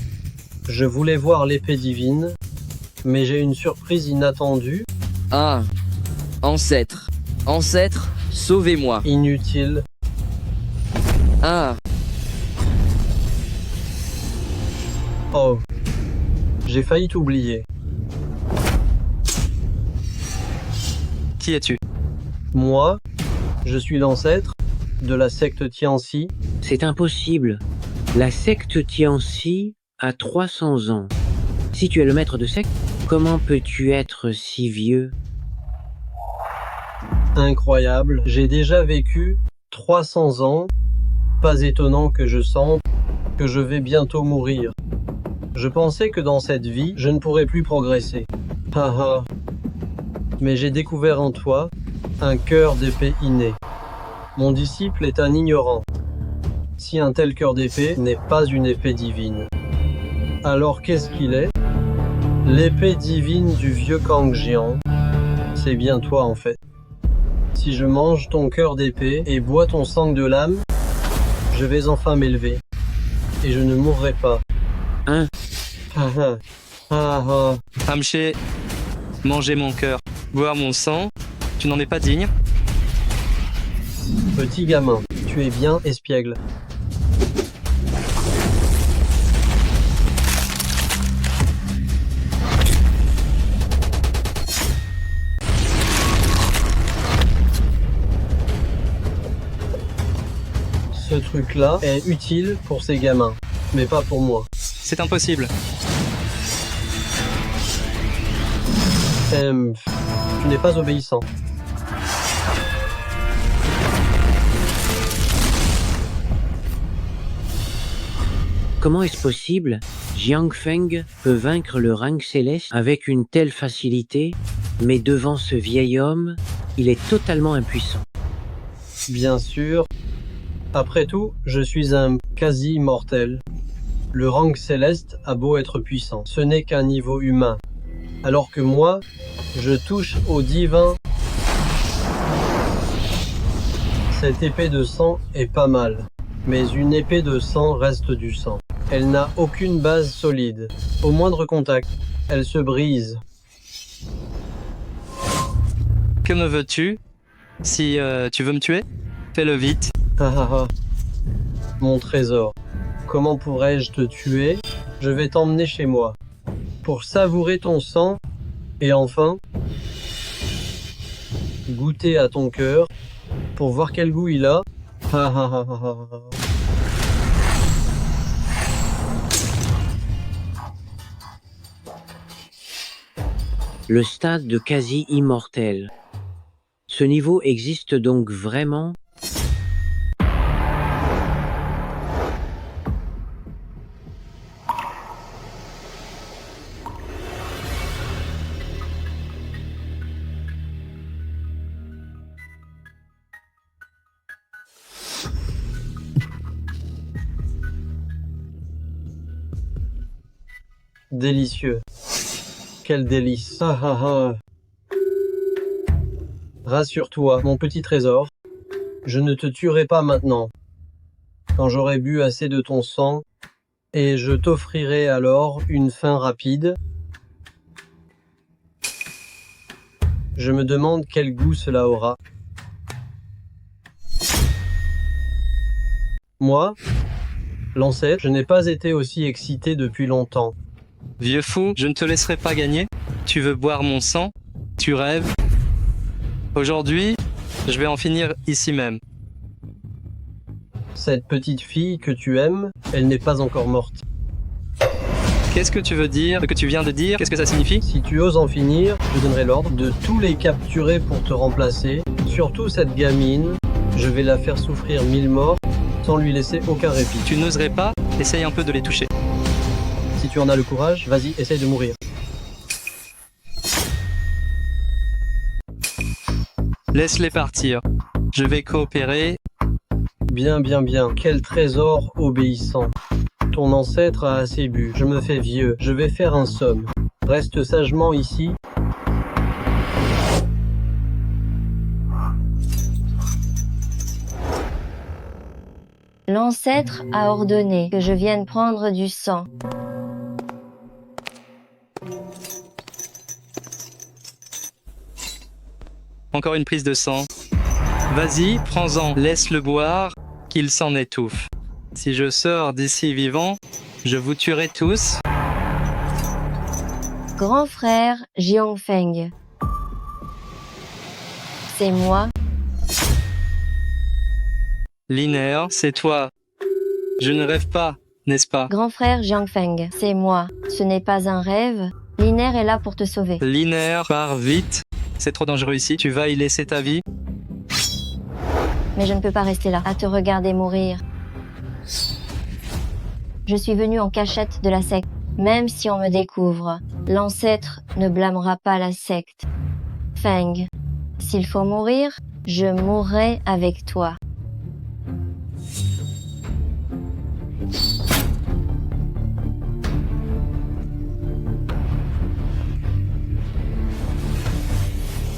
Je voulais voir l'épée divine, mais j'ai une surprise inattendue.
Ah. Ancêtre. Ancêtre, sauvez-moi.
Inutile.
Ah.
Oh. J'ai failli t'oublier.
Qui es-tu?
Moi, je suis l'ancêtre de la secte Tianxi.
C'est impossible. La secte Tianxi a 300 ans. Si tu es le maître de secte, comment peux-tu être si vieux?
Incroyable. J'ai déjà vécu 300 ans. Pas étonnant que je sente que je vais bientôt mourir. Je pensais que dans cette vie, je ne pourrais plus progresser. Haha. Mais j'ai découvert en toi un cœur d'épée inné. Mon disciple est un ignorant. Si un tel cœur d'épée n'est pas une épée divine, alors qu'est-ce qu'il est? L'épée divine du vieux Kangjian, c'est bien toi en fait. Si je mange ton cœur d'épée et bois ton sang de lame, je vais enfin m'élever. Et je ne mourrai pas.
Hein?
Amché, manger mon cœur, boire mon sang, tu n'en es pas digne?
Petit gamin, tu es bien espiègle. truc-là est utile pour ces gamins, mais pas pour moi.
C'est impossible.
Tu n'es pas obéissant.
Comment est-ce possible? Jiang Feng peut vaincre le rang céleste avec une telle facilité, mais devant ce vieil homme, il est totalement impuissant.
Bien sûr. Après tout, je suis un quasi-immortel. Le rang céleste a beau être puissant, ce n'est qu'un niveau humain. Alors que moi, je touche au divin. Cette épée de sang est pas mal, mais une épée de sang reste du sang. Elle n'a aucune base solide. Au moindre contact, elle se brise.
Que me veux-tu? Si tu veux me tuer, fais-le vite.
Mon trésor. Comment pourrais-je te tuer? Je vais t'emmener chez moi. Pour savourer ton sang, et enfin, goûter à ton cœur, pour voir quel goût il a.
Le stade de quasi-immortel. Ce niveau existe donc vraiment?
Délicieux. Quel délice. Rassure-toi, mon petit trésor. Je ne te tuerai pas maintenant. Quand j'aurai bu assez de ton sang, et je t'offrirai alors une fin rapide. Je me demande quel goût cela aura. Moi, l'ancêtre, je n'ai pas été aussi excité depuis longtemps.
Vieux fou, je ne te laisserai pas gagner. Tu veux boire mon sang? Tu rêves? Aujourd'hui, je vais en finir ici même.
Cette petite fille que tu aimes, elle n'est pas encore morte.
Qu'est-ce que tu veux dire? Ce que tu viens de dire, qu'est-ce que ça signifie?
Si tu oses en finir, je donnerai l'ordre de tous les capturer pour te remplacer. Surtout cette gamine, je vais la faire souffrir 1000 morts sans lui laisser aucun répit.
Tu n'oserais pas? Essaye un peu de les toucher.
Si tu en as le courage, vas-y, essaye de mourir.
Laisse-les partir. Je vais coopérer.
Bien, bien, bien. Quel trésor obéissant. Ton ancêtre a assez bu. Je me fais vieux. Je vais faire un somme. Reste sagement ici.
L'ancêtre a ordonné que je vienne prendre du sang.
Encore une prise de sang. Vas-y, prends-en, laisse-le boire, qu'il s'en étouffe. Si je sors d'ici vivant, je vous tuerai tous.
Grand frère Jiang Feng. C'est moi.
Liner, c'est toi. Je ne rêve pas, n'est-ce pas?
Grand frère Jiang Feng, c'est moi. Ce n'est pas un rêve. Liner est là pour te sauver.
Liner, pars vite. C'est trop dangereux ici. Tu vas y laisser ta vie?
Mais je ne peux pas rester là, à te regarder mourir. Je suis venu en cachette de la secte. Même si on me découvre, l'ancêtre ne blâmera pas la secte. Feng, s'il faut mourir, je mourrai avec toi.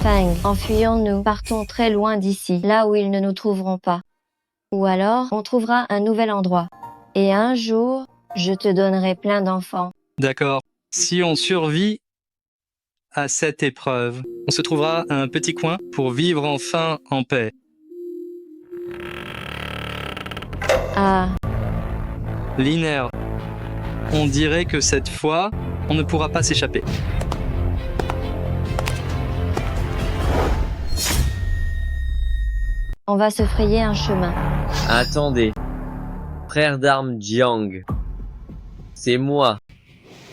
Feng, enfuyons-nous, partons très loin d'ici, là où ils ne nous trouveront pas. Ou alors, on trouvera un nouvel endroit. Et un jour, je te donnerai plein d'enfants.
D'accord. Si on survit à cette épreuve, on se trouvera un petit coin pour vivre enfin en paix.
Ah.
Liner, on dirait que cette fois, on ne pourra pas s'échapper.
On va se frayer un chemin.
Attendez, Frère d'armes Jiang. C'est moi.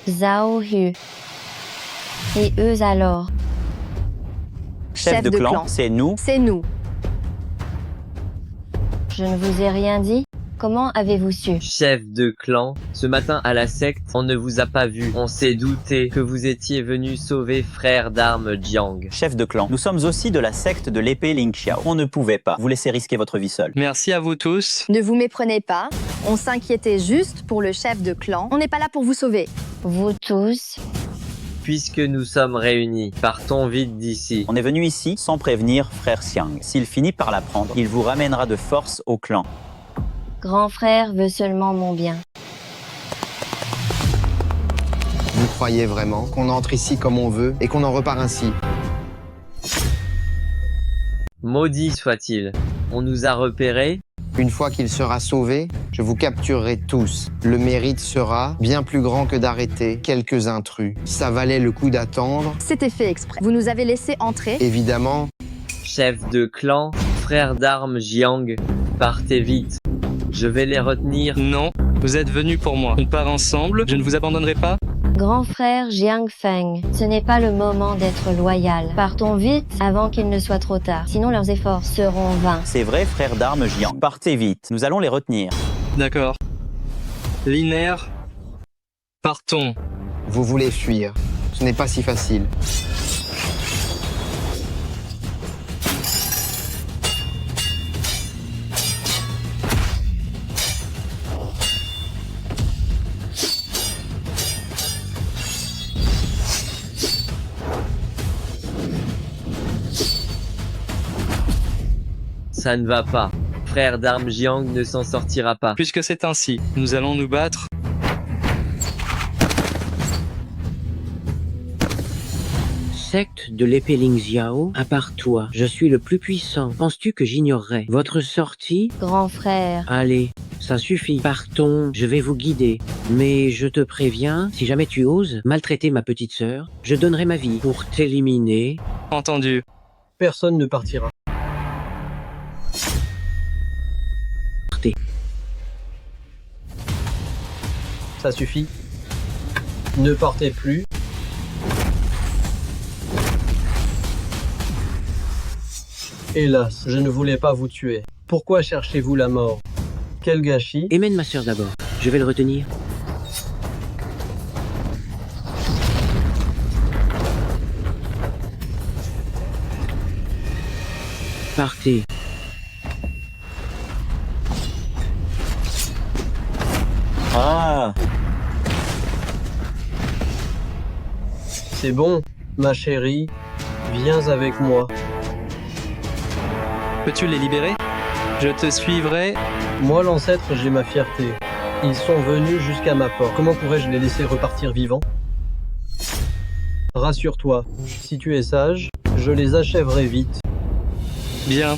Zhao Hu. Et eux alors?
Chef de clan, c'est nous.
C'est nous.
Je ne vous ai rien dit? Comment avez-vous su?
Chef de clan, ce matin à la secte, on ne vous a pas vu. On s'est douté que vous étiez venu sauver frère d'armes Jiang.
Chef de clan, nous sommes aussi de la secte de l'épée Ling Xiao. On ne pouvait pas vous laisser risquer votre vie seule.
Merci à vous tous.
Ne vous méprenez pas. On s'inquiétait juste pour le chef de clan. On n'est pas là pour vous sauver.
Vous tous?
Puisque nous sommes réunis, partons vite d'ici.
On est venu ici sans prévenir frère Xiang. S'il finit par l'apprendre, il vous ramènera de force au clan.
Grand frère veut seulement mon bien.
Vous croyez vraiment qu'on entre ici comme on veut et qu'on en repart ainsi?
Maudit soit-il. On nous a repérés.
Une fois qu'il sera sauvé, je vous capturerai tous. Le mérite sera bien plus grand que d'arrêter quelques intrus. Ça valait le coup d'attendre.
C'était fait exprès. Vous nous avez laissé entrer.
Évidemment.
Chef de clan, frère d'armes Jiang, partez vite. Je vais les retenir.
Non, vous êtes venus pour moi. On part ensemble, je ne vous abandonnerai pas.
Grand frère Jiang Feng, ce n'est pas le moment d'être loyal. Partons vite avant qu'il ne soit trop tard. Sinon leurs efforts seront vains.
C'est vrai, frère d'armes Jiang. Partez vite, nous allons les retenir.
D'accord. Liner, partons.
Vous voulez fuir. Ce n'est pas si facile.
Ça ne va pas. Frère d'armes Jiang ne s'en sortira pas.
Puisque c'est ainsi, nous allons nous battre.
Secte de l'épée Ling Xiao, à part toi, je suis le plus puissant. Penses-tu que j'ignorerais votre sortie?
Grand frère.
Allez, ça suffit. Partons, je vais vous guider. Mais je te préviens, si jamais tu oses maltraiter ma petite sœur, je donnerai ma vie pour t'éliminer.
Entendu.
Personne ne partira. Ça suffit. Ne partez plus. Hélas, je ne voulais pas vous tuer. Pourquoi cherchez-vous la mort? Quel gâchis.
Emmène ma sœur d'abord. Je vais le retenir. Partez.
Ah!
C'est bon, ma chérie. Viens avec moi.
Peux-tu les libérer? Je te suivrai.
Moi, l'ancêtre, j'ai ma fierté. Ils sont venus jusqu'à ma porte. Comment pourrais-je les laisser repartir vivants? Rassure-toi, si tu es sage, je les achèverai vite.
Bien.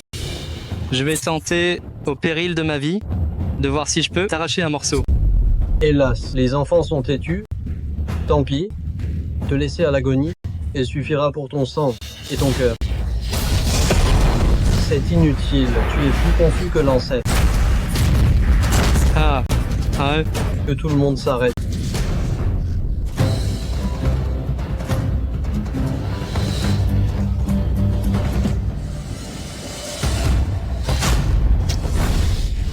Je vais tenter, au péril de ma vie, de voir si je peux t'arracher un morceau.
Hélas, les enfants sont têtus. Tant pis. Te laisser à l'agonie et suffira pour ton sang et ton cœur. C'est inutile, tu es plus confus que l'ancêtre.
Ah, ouais.
Que tout le monde s'arrête.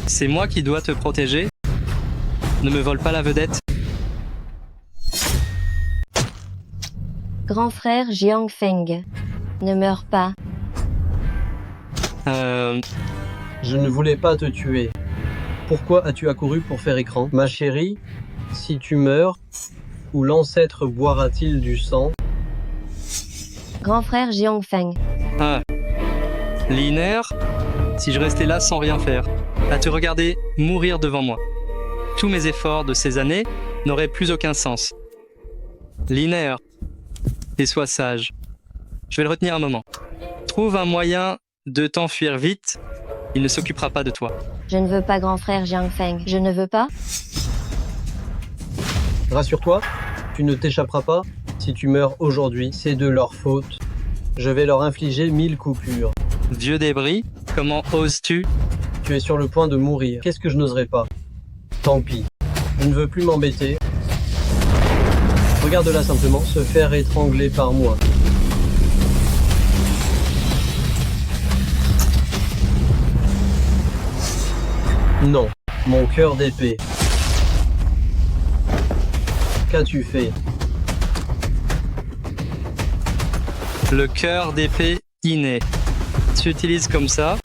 C'est moi qui dois te protéger. Ne me vole pas la vedette.
Grand frère Jiang Feng, ne meurs pas.
Je ne voulais pas te tuer. Pourquoi as-tu accouru pour faire écran? Ma chérie, si tu meurs, où l'ancêtre boira-t-il du sang?
Grand frère Jiang Feng.
Ah. Liner, si je restais là sans rien faire, à te regarder mourir devant moi, tous mes efforts de ces années n'auraient plus aucun sens. Liner, et sois sage. Je vais le retenir un moment. Trouve un moyen de t'enfuir vite. Il ne s'occupera pas de toi.
Je ne veux pas, grand frère Jiang Feng. Je ne veux pas.
Rassure-toi, tu ne t'échapperas pas. Si tu meurs aujourd'hui, c'est de leur faute. Je vais leur infliger 1000 coupures.
Vieux débris, comment oses-tu?
Tu es sur le point de mourir. Qu'est-ce que je n'oserais pas? Tant pis. Je ne veux plus m'embêter. Regarde-la simplement se faire étrangler par moi. Non, mon cœur d'épée. Qu'as-tu fait?
Le cœur d'épée inné s'utilise comme ça.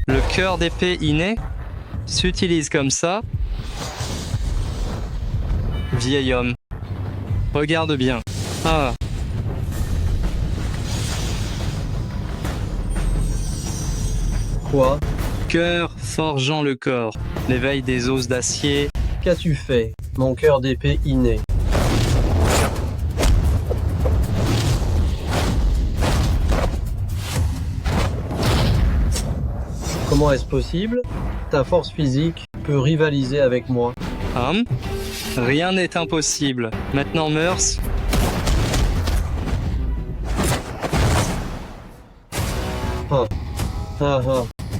Le cœur d'épée inné s'utilise comme ça. Vieil homme, regarde bien. Ah.
Quoi?
Cœur forgeant le corps. L'éveil des os d'acier.
Qu'as-tu fait, mon cœur d'épée inné? Comment est-ce possible? Ta force physique peut rivaliser avec moi.
Rien n'est impossible. Maintenant, Meurs.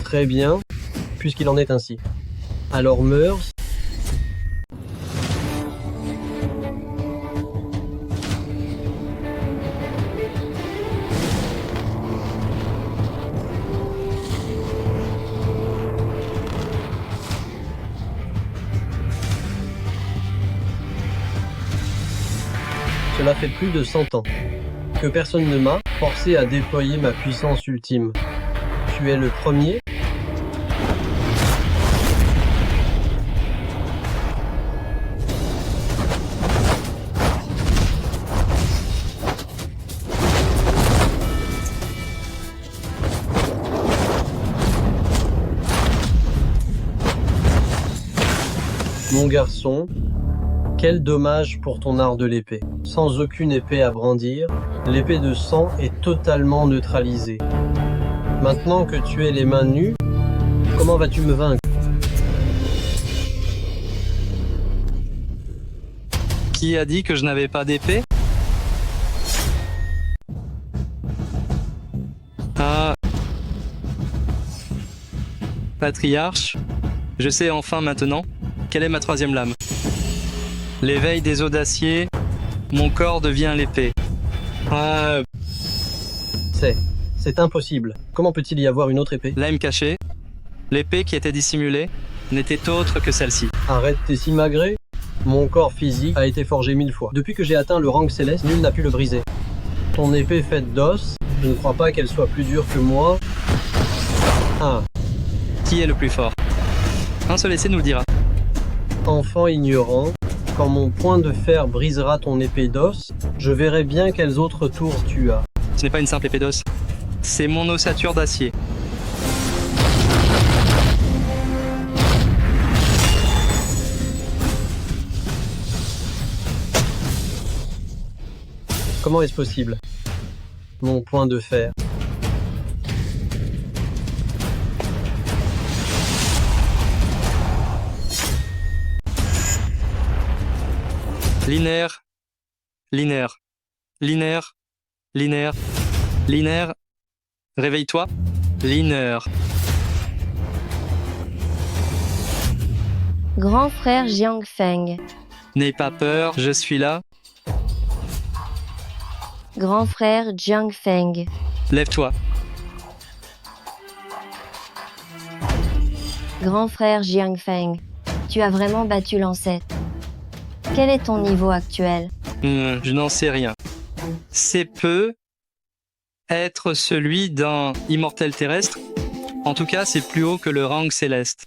Très bien, puisqu'il en est ainsi. Alors, Meurs. Cela fait plus de 100 ans que personne ne m'a forcé à déployer ma puissance ultime. Tu es le premier. Mon garçon, quel dommage pour ton art de l'épée. Sans aucune épée à brandir, l'épée de sang est totalement neutralisée. Maintenant que tu es les mains nues, comment vas-tu me vaincre?
Qui a dit que je n'avais pas d'épée? Ah. Patriarche, je sais enfin maintenant quelle est ma troisième lame. L'éveil des os d'acier, mon corps devient l'épée. Ah.
C'est impossible. Comment peut-il y avoir une autre épée?
Lame cachée. L'épée qui était dissimulée n'était autre que celle-ci.
Arrête tes simagrées. Mon corps physique a été forgé 1000 fois. Depuis que j'ai atteint le rang céleste, nul n'a pu le briser. Ton épée faite d'os, je ne crois pas qu'elle soit plus dure que moi.
Qui est le plus fort? Un seul essai nous le dira.
Enfant ignorant, quand mon poing de fer brisera ton épée d'os, je verrai bien quels autres tours tu as.
Ce n'est pas une simple épée d'os. C'est mon ossature d'acier.
Comment est-ce possible? Mon poing de fer.
Linéaire, linéaire, linéaire, linéaire, linéaire. Réveille-toi, linéaire.
Grand frère Jiang Feng.
N'aie pas peur, je suis là.
Grand frère Jiang Feng.
Lève-toi.
Grand frère Jiang Feng. Tu as vraiment battu l'ancêtre. Quel est ton niveau actuel?
Je n'en sais rien. C'est peu être celui d'un immortel terrestre. En tout cas, c'est plus haut que le rang céleste.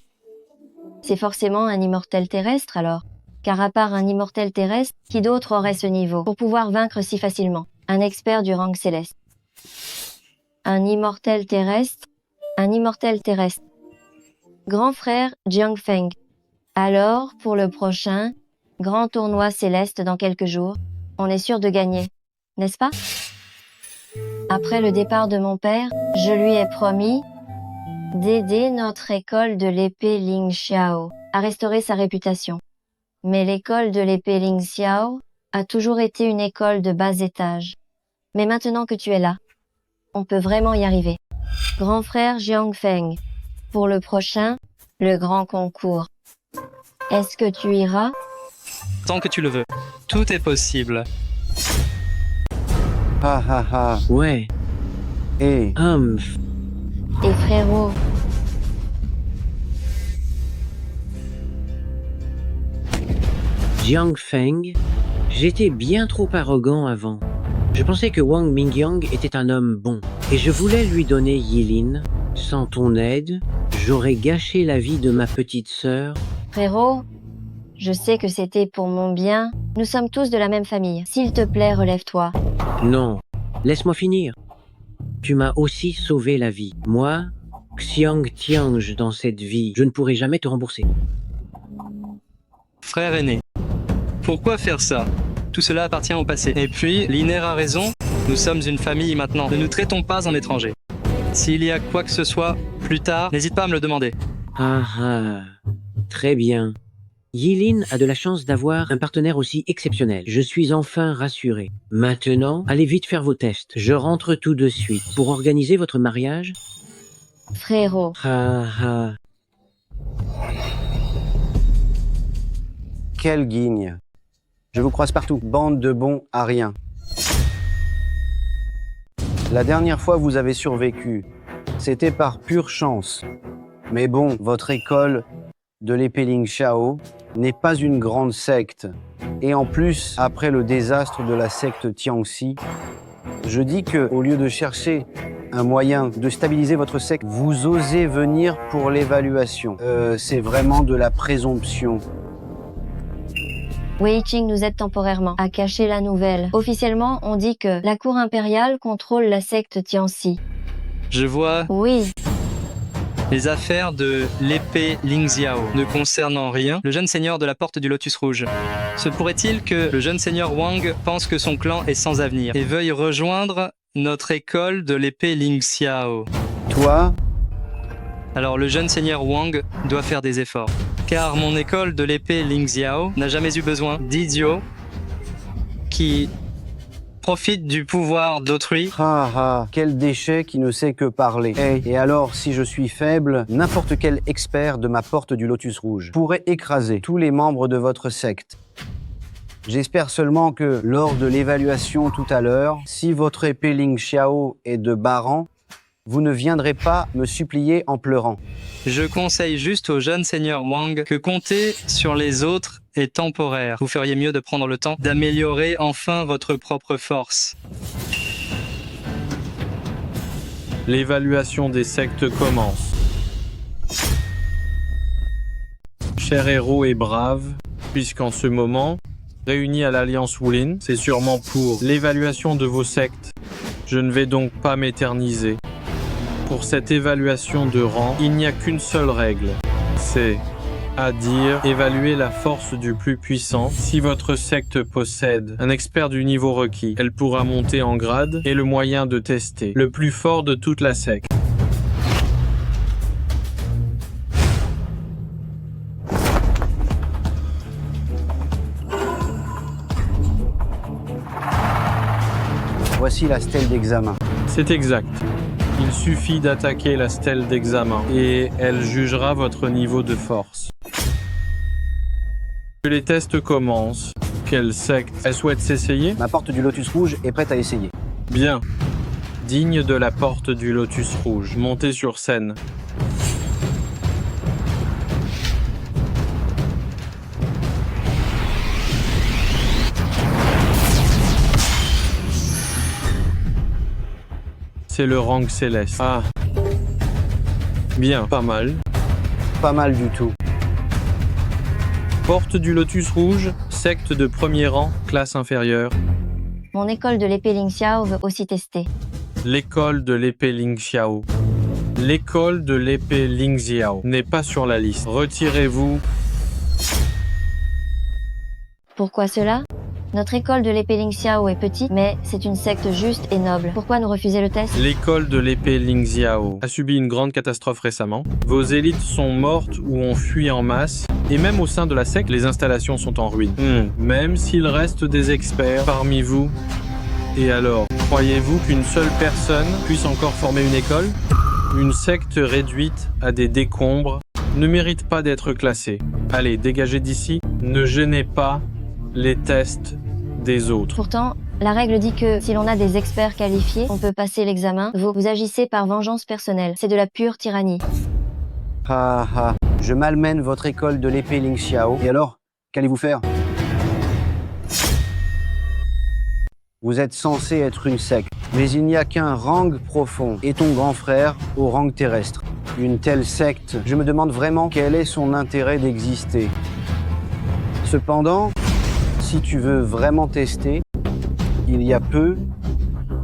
C'est forcément un immortel terrestre alors. Car à part un immortel terrestre, qui d'autre aurait ce niveau pour pouvoir vaincre si facilement un expert du rang céleste? Un immortel terrestre. Un immortel terrestre. Grand frère Jiang Feng. Alors, pour le prochain grand tournoi céleste dans quelques jours, on est sûr de gagner, n'est-ce pas? Après le départ de mon père, je lui ai promis d'aider notre école de l'épée Ling Xiao à restaurer sa réputation. Mais l'école de l'épée Ling Xiao a toujours été une école de bas étage. Mais maintenant que tu es là, on peut vraiment y arriver. Grand frère Jiang Feng, pour le prochain Le grand concours. Est-ce que tu iras?
Tant que tu le veux. Tout est possible.
Ha ha ha.
Ouais.
Et
Et frérot,
Jiang Feng, j'étais bien trop arrogant avant. Je pensais que Wang Mingyang était un homme bon, et je voulais lui donner Yilin. Sans ton aide, j'aurais gâché la vie de ma petite sœur.
frérot, je sais que c'était pour mon bien. Nous sommes tous de la même famille. S'il te plaît, relève-toi.
Non, laisse-moi finir. Tu m'as aussi sauvé la vie. Moi, Xiang Tiange dans cette vie, je ne pourrai jamais te rembourser.
Frère aîné, pourquoi faire ça? Tout cela appartient au passé. Et puis, Liner a raison, nous sommes une famille maintenant. Ne nous traitons pas en étrangers. S'il y a quoi que ce soit, plus tard, n'hésite pas à me le demander.
Ah ah, très bien. Yilin a de la chance d'avoir un partenaire aussi exceptionnel. Je suis enfin rassuré. Maintenant, allez vite faire vos tests. Je rentre tout de suite. Pour organiser votre mariage?
Frérot.
Ah ah.
quel guigne. Je vous croise partout, bande de bons à rien. La dernière fois vous avez survécu, c'était par pure chance. Mais bon, votre école de l'épée Ling Xiao n'est pas une grande secte. Et en plus, après le désastre de la secte Tiangxi, je dis que, au lieu de chercher un moyen de stabiliser votre secte, vous osez venir pour l'évaluation. C'est vraiment de la présomption.
Wei Qing nous aide temporairement à cacher la nouvelle. Officiellement, on dit que la cour impériale contrôle la secte Tianxi.
Je vois.
Oui.
Les affaires de l'épée Ling Xiao ne concernent en rien le jeune seigneur de la porte du Lotus Rouge. Se pourrait-il que le jeune seigneur Wang pense que son clan est sans avenir et veuille rejoindre notre école de l'épée Ling Xiao?
Toi?
Alors le jeune seigneur Wang doit faire des efforts. Car mon école de l'épée Ling Xiao n'a jamais eu besoin d'idiots qui profitent du pouvoir d'autrui.
Ah ah, quel déchet qui ne sait que parler. Hey, et alors, si je suis faible, n'importe quel expert de ma porte du Lotus Rouge pourrait écraser tous les membres de votre secte. J'espère seulement que, lors de l'évaluation tout à l'heure, si votre épée Ling Xiao est de bas rang, vous ne viendrez pas me supplier en pleurant.
Je conseille juste au jeune seigneur Wang que compter sur les autres est temporaire. Vous feriez mieux de prendre le temps d'améliorer enfin votre propre force.
L'évaluation des sectes commence. Chers héros et braves, puisqu'en ce moment, réunis à l'Alliance Wulin, c'est sûrement pour l'évaluation de vos sectes. Je ne vais donc pas m'éterniser. Pour cette évaluation de rang, il n'y a qu'une seule règle. C'est, à dire, évaluer la force du plus puissant. Si votre secte possède un expert du niveau requis, elle pourra monter en grade et le moyen de tester le plus fort de toute la secte.
Voici la stèle d'examen.
C'est exact. Il suffit d'attaquer la stèle d'examen et elle jugera votre niveau de force. Que les tests commencent. Quelle secte elle souhaite s'essayer?
Ma porte du Lotus Rouge est prête à essayer.
Bien. Digne de la porte du Lotus Rouge, montez sur scène. C'est le rang céleste. Ah. Bien, pas mal.
Pas mal du tout.
Porte du Lotus Rouge, secte de premier rang, classe inférieure.
Mon école de l'épée Ling Xiao veut aussi tester.
L'école de l'épée Ling Xiao. L'école de l'épée Ling Xiao n'est pas sur la liste. Retirez-vous.
Pourquoi cela? Notre école de l'épée Ling Xiao est petite, mais c'est une secte juste et noble. Pourquoi nous refuser le test?
L'école de l'épée Ling Xiao a subi une grande catastrophe récemment. Vos élites sont mortes ou ont fui en masse. Et même au sein de la secte, les installations sont en ruine. Même s'il reste des experts parmi vous. Et alors, croyez-vous qu'une seule personne puisse encore former une école? Une secte réduite à des décombres ne mérite pas d'être classé. Allez, dégagez d'ici. Ne gênez pas les tests des autres.
Pourtant, la règle dit que si l'on a des experts qualifiés, on peut passer l'examen. Vous agissez par vengeance personnelle. C'est de la pure tyrannie.
Ah ah, je malmène votre école de l'épée Ling Xiao. Et alors, qu'allez-vous faire? Vous êtes censé être une secte, mais il n'y a qu'un rang profond et ton grand frère au rang terrestre. Une telle secte, je me demande vraiment quel est son intérêt d'exister. Cependant, si tu veux vraiment tester, il y a peu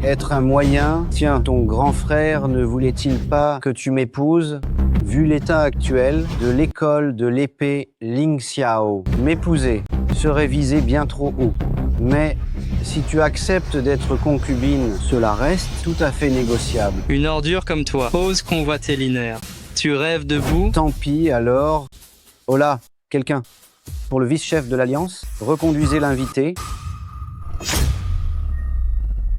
être un moyen. Tiens, ton grand frère ne voulait-il pas que tu m'épouses? Vu l'état actuel de l'école de l'épée Ling Xiao, m'épouser serait visé bien trop haut. Mais si tu acceptes d'être concubine, cela reste tout à fait négociable.
Une ordure comme toi, pose convoiter Linaire. Tu rêves debout?
Tant pis alors. Oh là, quelqu'un. Pour le vice-chef de l'Alliance, reconduisez l'invité.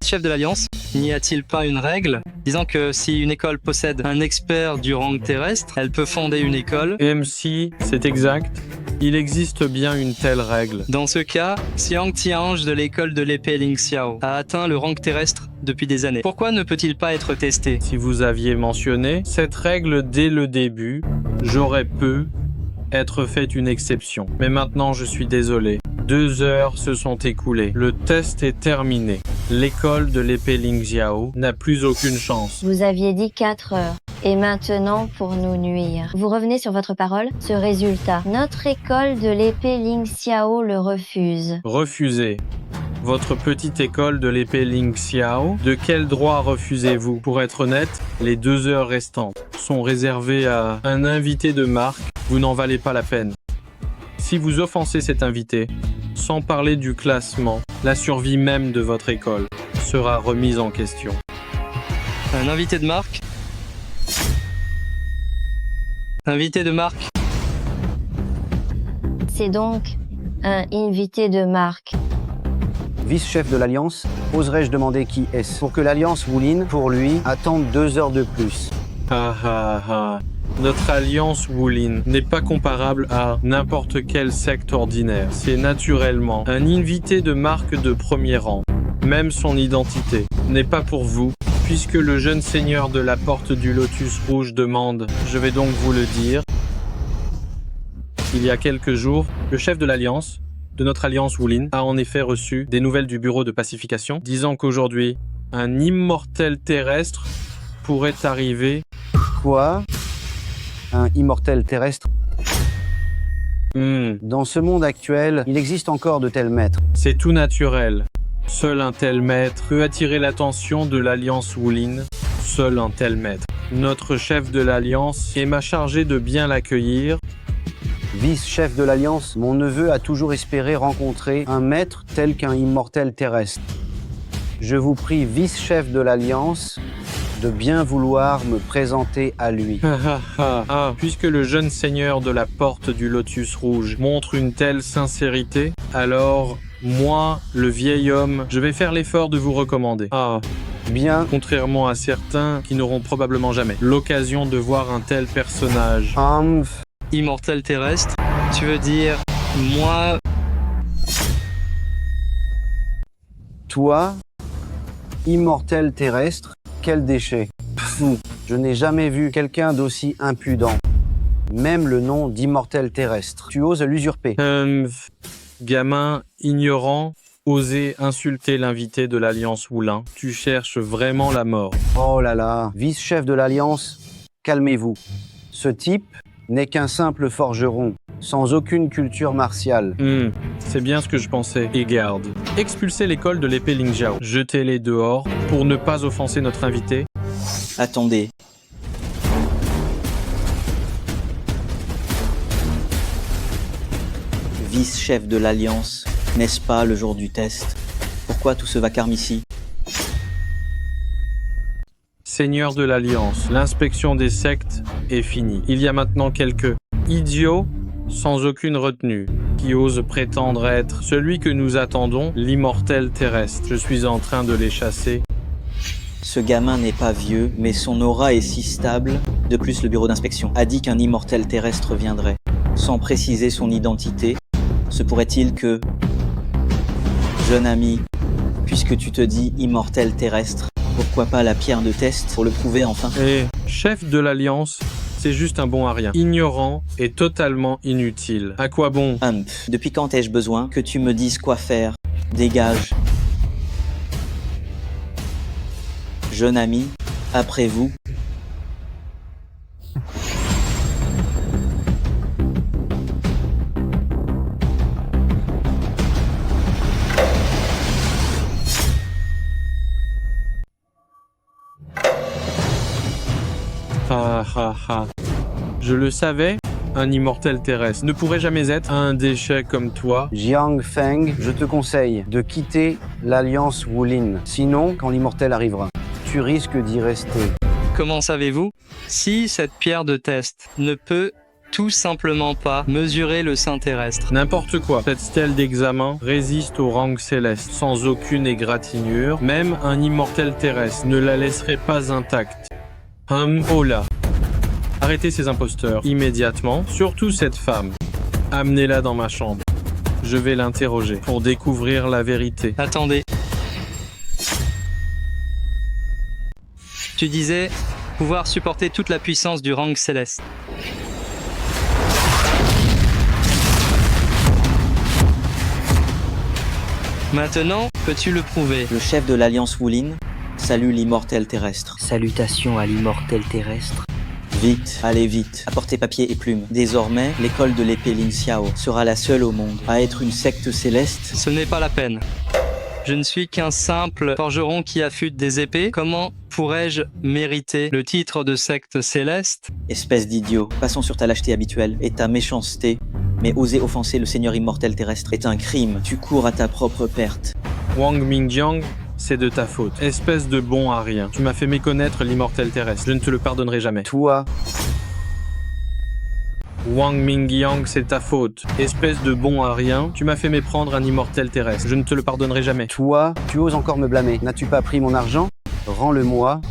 Chef de l'Alliance, n'y a-t-il pas une règle disant que si une école possède un expert du rang terrestre, elle peut fonder une école?
MC, c'est exact. Il existe bien une telle règle.
Dans ce cas, Xiang Tiange de l'école de l'épée Ling Xiao a atteint le rang terrestre depuis des années. Pourquoi ne peut-il pas être testé?
Si vous aviez mentionné cette règle dès le début, j'aurais pu être fait une exception. Mais maintenant, je suis désolé. 2 heures se sont écoulées. Le test est terminé. L'école de l'épée Ling Xiao n'a plus aucune chance.
Vous aviez dit 4 heures. Et maintenant, pour nous nuire. Vous revenez sur votre parole? Ce résultat, notre école de l'épée Ling Xiao le refuse.
Refusez. Votre petite école de l'épée Ling Xiao, de quel droit refusez-vous? Pour être honnête, les 2 heures restantes sont réservées à un invité de marque. Vous n'en valez pas la peine. Si vous offensez cet invité, sans parler du classement, la survie même de votre école sera remise en question.
Un invité de marque? Invité de marque?
C'est donc un invité de marque.
Vice-chef de l'Alliance, oserais-je demander qui est-ce? Pour que l'Alliance Wulin, pour lui, attende 2 heures de plus.
Ah ah ah. Notre alliance Wulin n'est pas comparable à n'importe quelle secte ordinaire. C'est naturellement un invité de marque de premier rang. Même son identité n'est pas pour vous, puisque le jeune seigneur de la porte du Lotus Rouge demande. Je vais donc vous le dire. Il y a quelques jours, le chef de l'alliance, de notre alliance Wulin, a en effet reçu des nouvelles du bureau de pacification, disant qu'aujourd'hui, un immortel terrestre pourrait arriver.
Quoi? Un immortel terrestre? Dans ce monde actuel, il existe encore de tels maîtres.
C'est tout naturel. Seul un tel maître peut attirer l'attention de l'Alliance Wulin. Seul un tel maître. Notre chef de l'Alliance m'a chargé de bien l'accueillir.
Vice-chef de l'Alliance, mon neveu a toujours espéré rencontrer un maître tel qu'un immortel terrestre. Je vous prie, vice-chef de l'Alliance, de bien vouloir me présenter à lui.
Puisque le jeune seigneur de la porte du Lotus Rouge montre une telle sincérité, alors moi, le vieil homme, je vais faire l'effort de vous recommander.
Bien.
Contrairement à certains qui n'auront probablement jamais l'occasion de voir un tel personnage.
Immortel terrestre, tu veux dire moi?
Toi, immortel terrestre? Quel déchet. Fou, je n'ai jamais vu quelqu'un d'aussi impudent. Même le nom d'immortel terrestre. Tu oses l'usurper.
Gamin ignorant, oser insulter l'invité de l'Alliance Wulin. Tu cherches vraiment la mort.
Oh là là, vice-chef de l'Alliance, calmez-vous. Ce type n'est qu'un simple forgeron, sans aucune culture martiale.
C'est bien ce que je pensais. Et garde. Expulsez l'école de l'épée Ling Xiao. Jetez-les dehors pour ne pas offenser notre invité.
Attendez. Vice-chef de l'Alliance, n'est-ce pas le jour du test? Pourquoi tout ce vacarme ici?
Seigneur de l'Alliance, l'inspection des sectes est finie. Il y a maintenant quelques idiots sans aucune retenue qui osent prétendre être celui que nous attendons, l'immortel terrestre. Je suis en train de les chasser.
Ce gamin n'est pas vieux, mais son aura est si stable. De plus, le bureau d'inspection a dit qu'un immortel terrestre viendrait. Sans préciser son identité, se pourrait-il que... Jeune ami, puisque tu te dis immortel terrestre, pourquoi pas la pierre de test pour le prouver enfin?
Chef de l'Alliance, c'est juste un bon à rien. Ignorant et totalement inutile. À quoi bon?
Depuis quand ai-je besoin que tu me dises quoi faire? Dégage. Jeune ami, après vous.
Je le savais, un immortel terrestre ne pourrait jamais être un déchet comme toi.
Jiang Feng, je te conseille de quitter l'Alliance Wulin. Sinon, quand l'immortel arrivera, tu risques d'y rester.
Comment savez-vous? Si cette pierre de test ne peut tout simplement pas mesurer le sein terrestre.
N'importe quoi. Cette stèle d'examen résiste au rang céleste, sans aucune égratignure. Même un immortel terrestre ne la laisserait pas intacte. Oh là. Arrêtez ces imposteurs, immédiatement, surtout cette femme. Amenez-la dans ma chambre. Je vais l'interroger pour découvrir la vérité.
Attendez. Tu disais pouvoir supporter toute la puissance du rang céleste. Maintenant, peux-tu le prouver?
Le chef de l'Alliance Wulin salue l'immortel terrestre.
Salutations à l'immortel terrestre.
Vite, allez vite, apportez papier et plumes. Désormais, l'école de l'épée Ling Xiao sera la seule au monde à être une secte céleste.
Ce n'est pas la peine. Je ne suis qu'un simple forgeron qui affûte des épées. Comment pourrais-je mériter le titre de secte céleste?
Espèce d'idiot, passons sur ta lâcheté habituelle et ta méchanceté. Mais oser offenser le seigneur immortel terrestre est un crime. Tu cours à ta propre perte.
Wang Mingjiang, c'est de ta faute. Espèce de bon à rien. Tu m'as fait méconnaître l'immortel terrestre. Je ne te le pardonnerai jamais.
Toi...
Wang Mingjiang, c'est ta faute. Espèce de bon à rien, tu m'as fait méprendre un immortel terrestre. Je ne te le pardonnerai jamais.
Toi, tu oses encore me blâmer. N'as-tu pas pris mon argent? Rends-le-moi.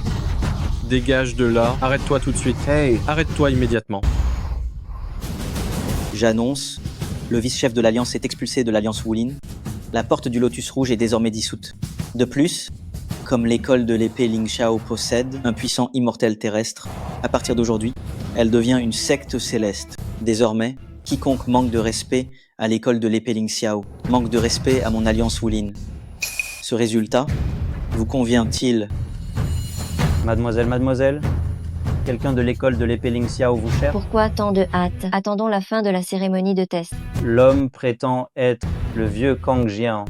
Dégage de là. Arrête-toi tout de suite.
Hey!
Arrête-toi immédiatement.
J'annonce, le vice-chef de l'Alliance est expulsé de l'Alliance Wulin. La porte du Lotus Rouge est désormais dissoute. De plus, comme l'école de l'épée Ling Xiao possède un puissant immortel terrestre, à partir d'aujourd'hui, elle devient une secte céleste. Désormais, quiconque manque de respect à l'école de l'épée Ling Xiao manque de respect à mon Alliance Wulin. Ce résultat vous convient-il?
Mademoiselle, quelqu'un de l'école de l'épée Ling Xiao vous cherche?
Pourquoi tant de hâte? Attendons la fin de la cérémonie de test.
L'homme prétend être le vieux Kang Jian.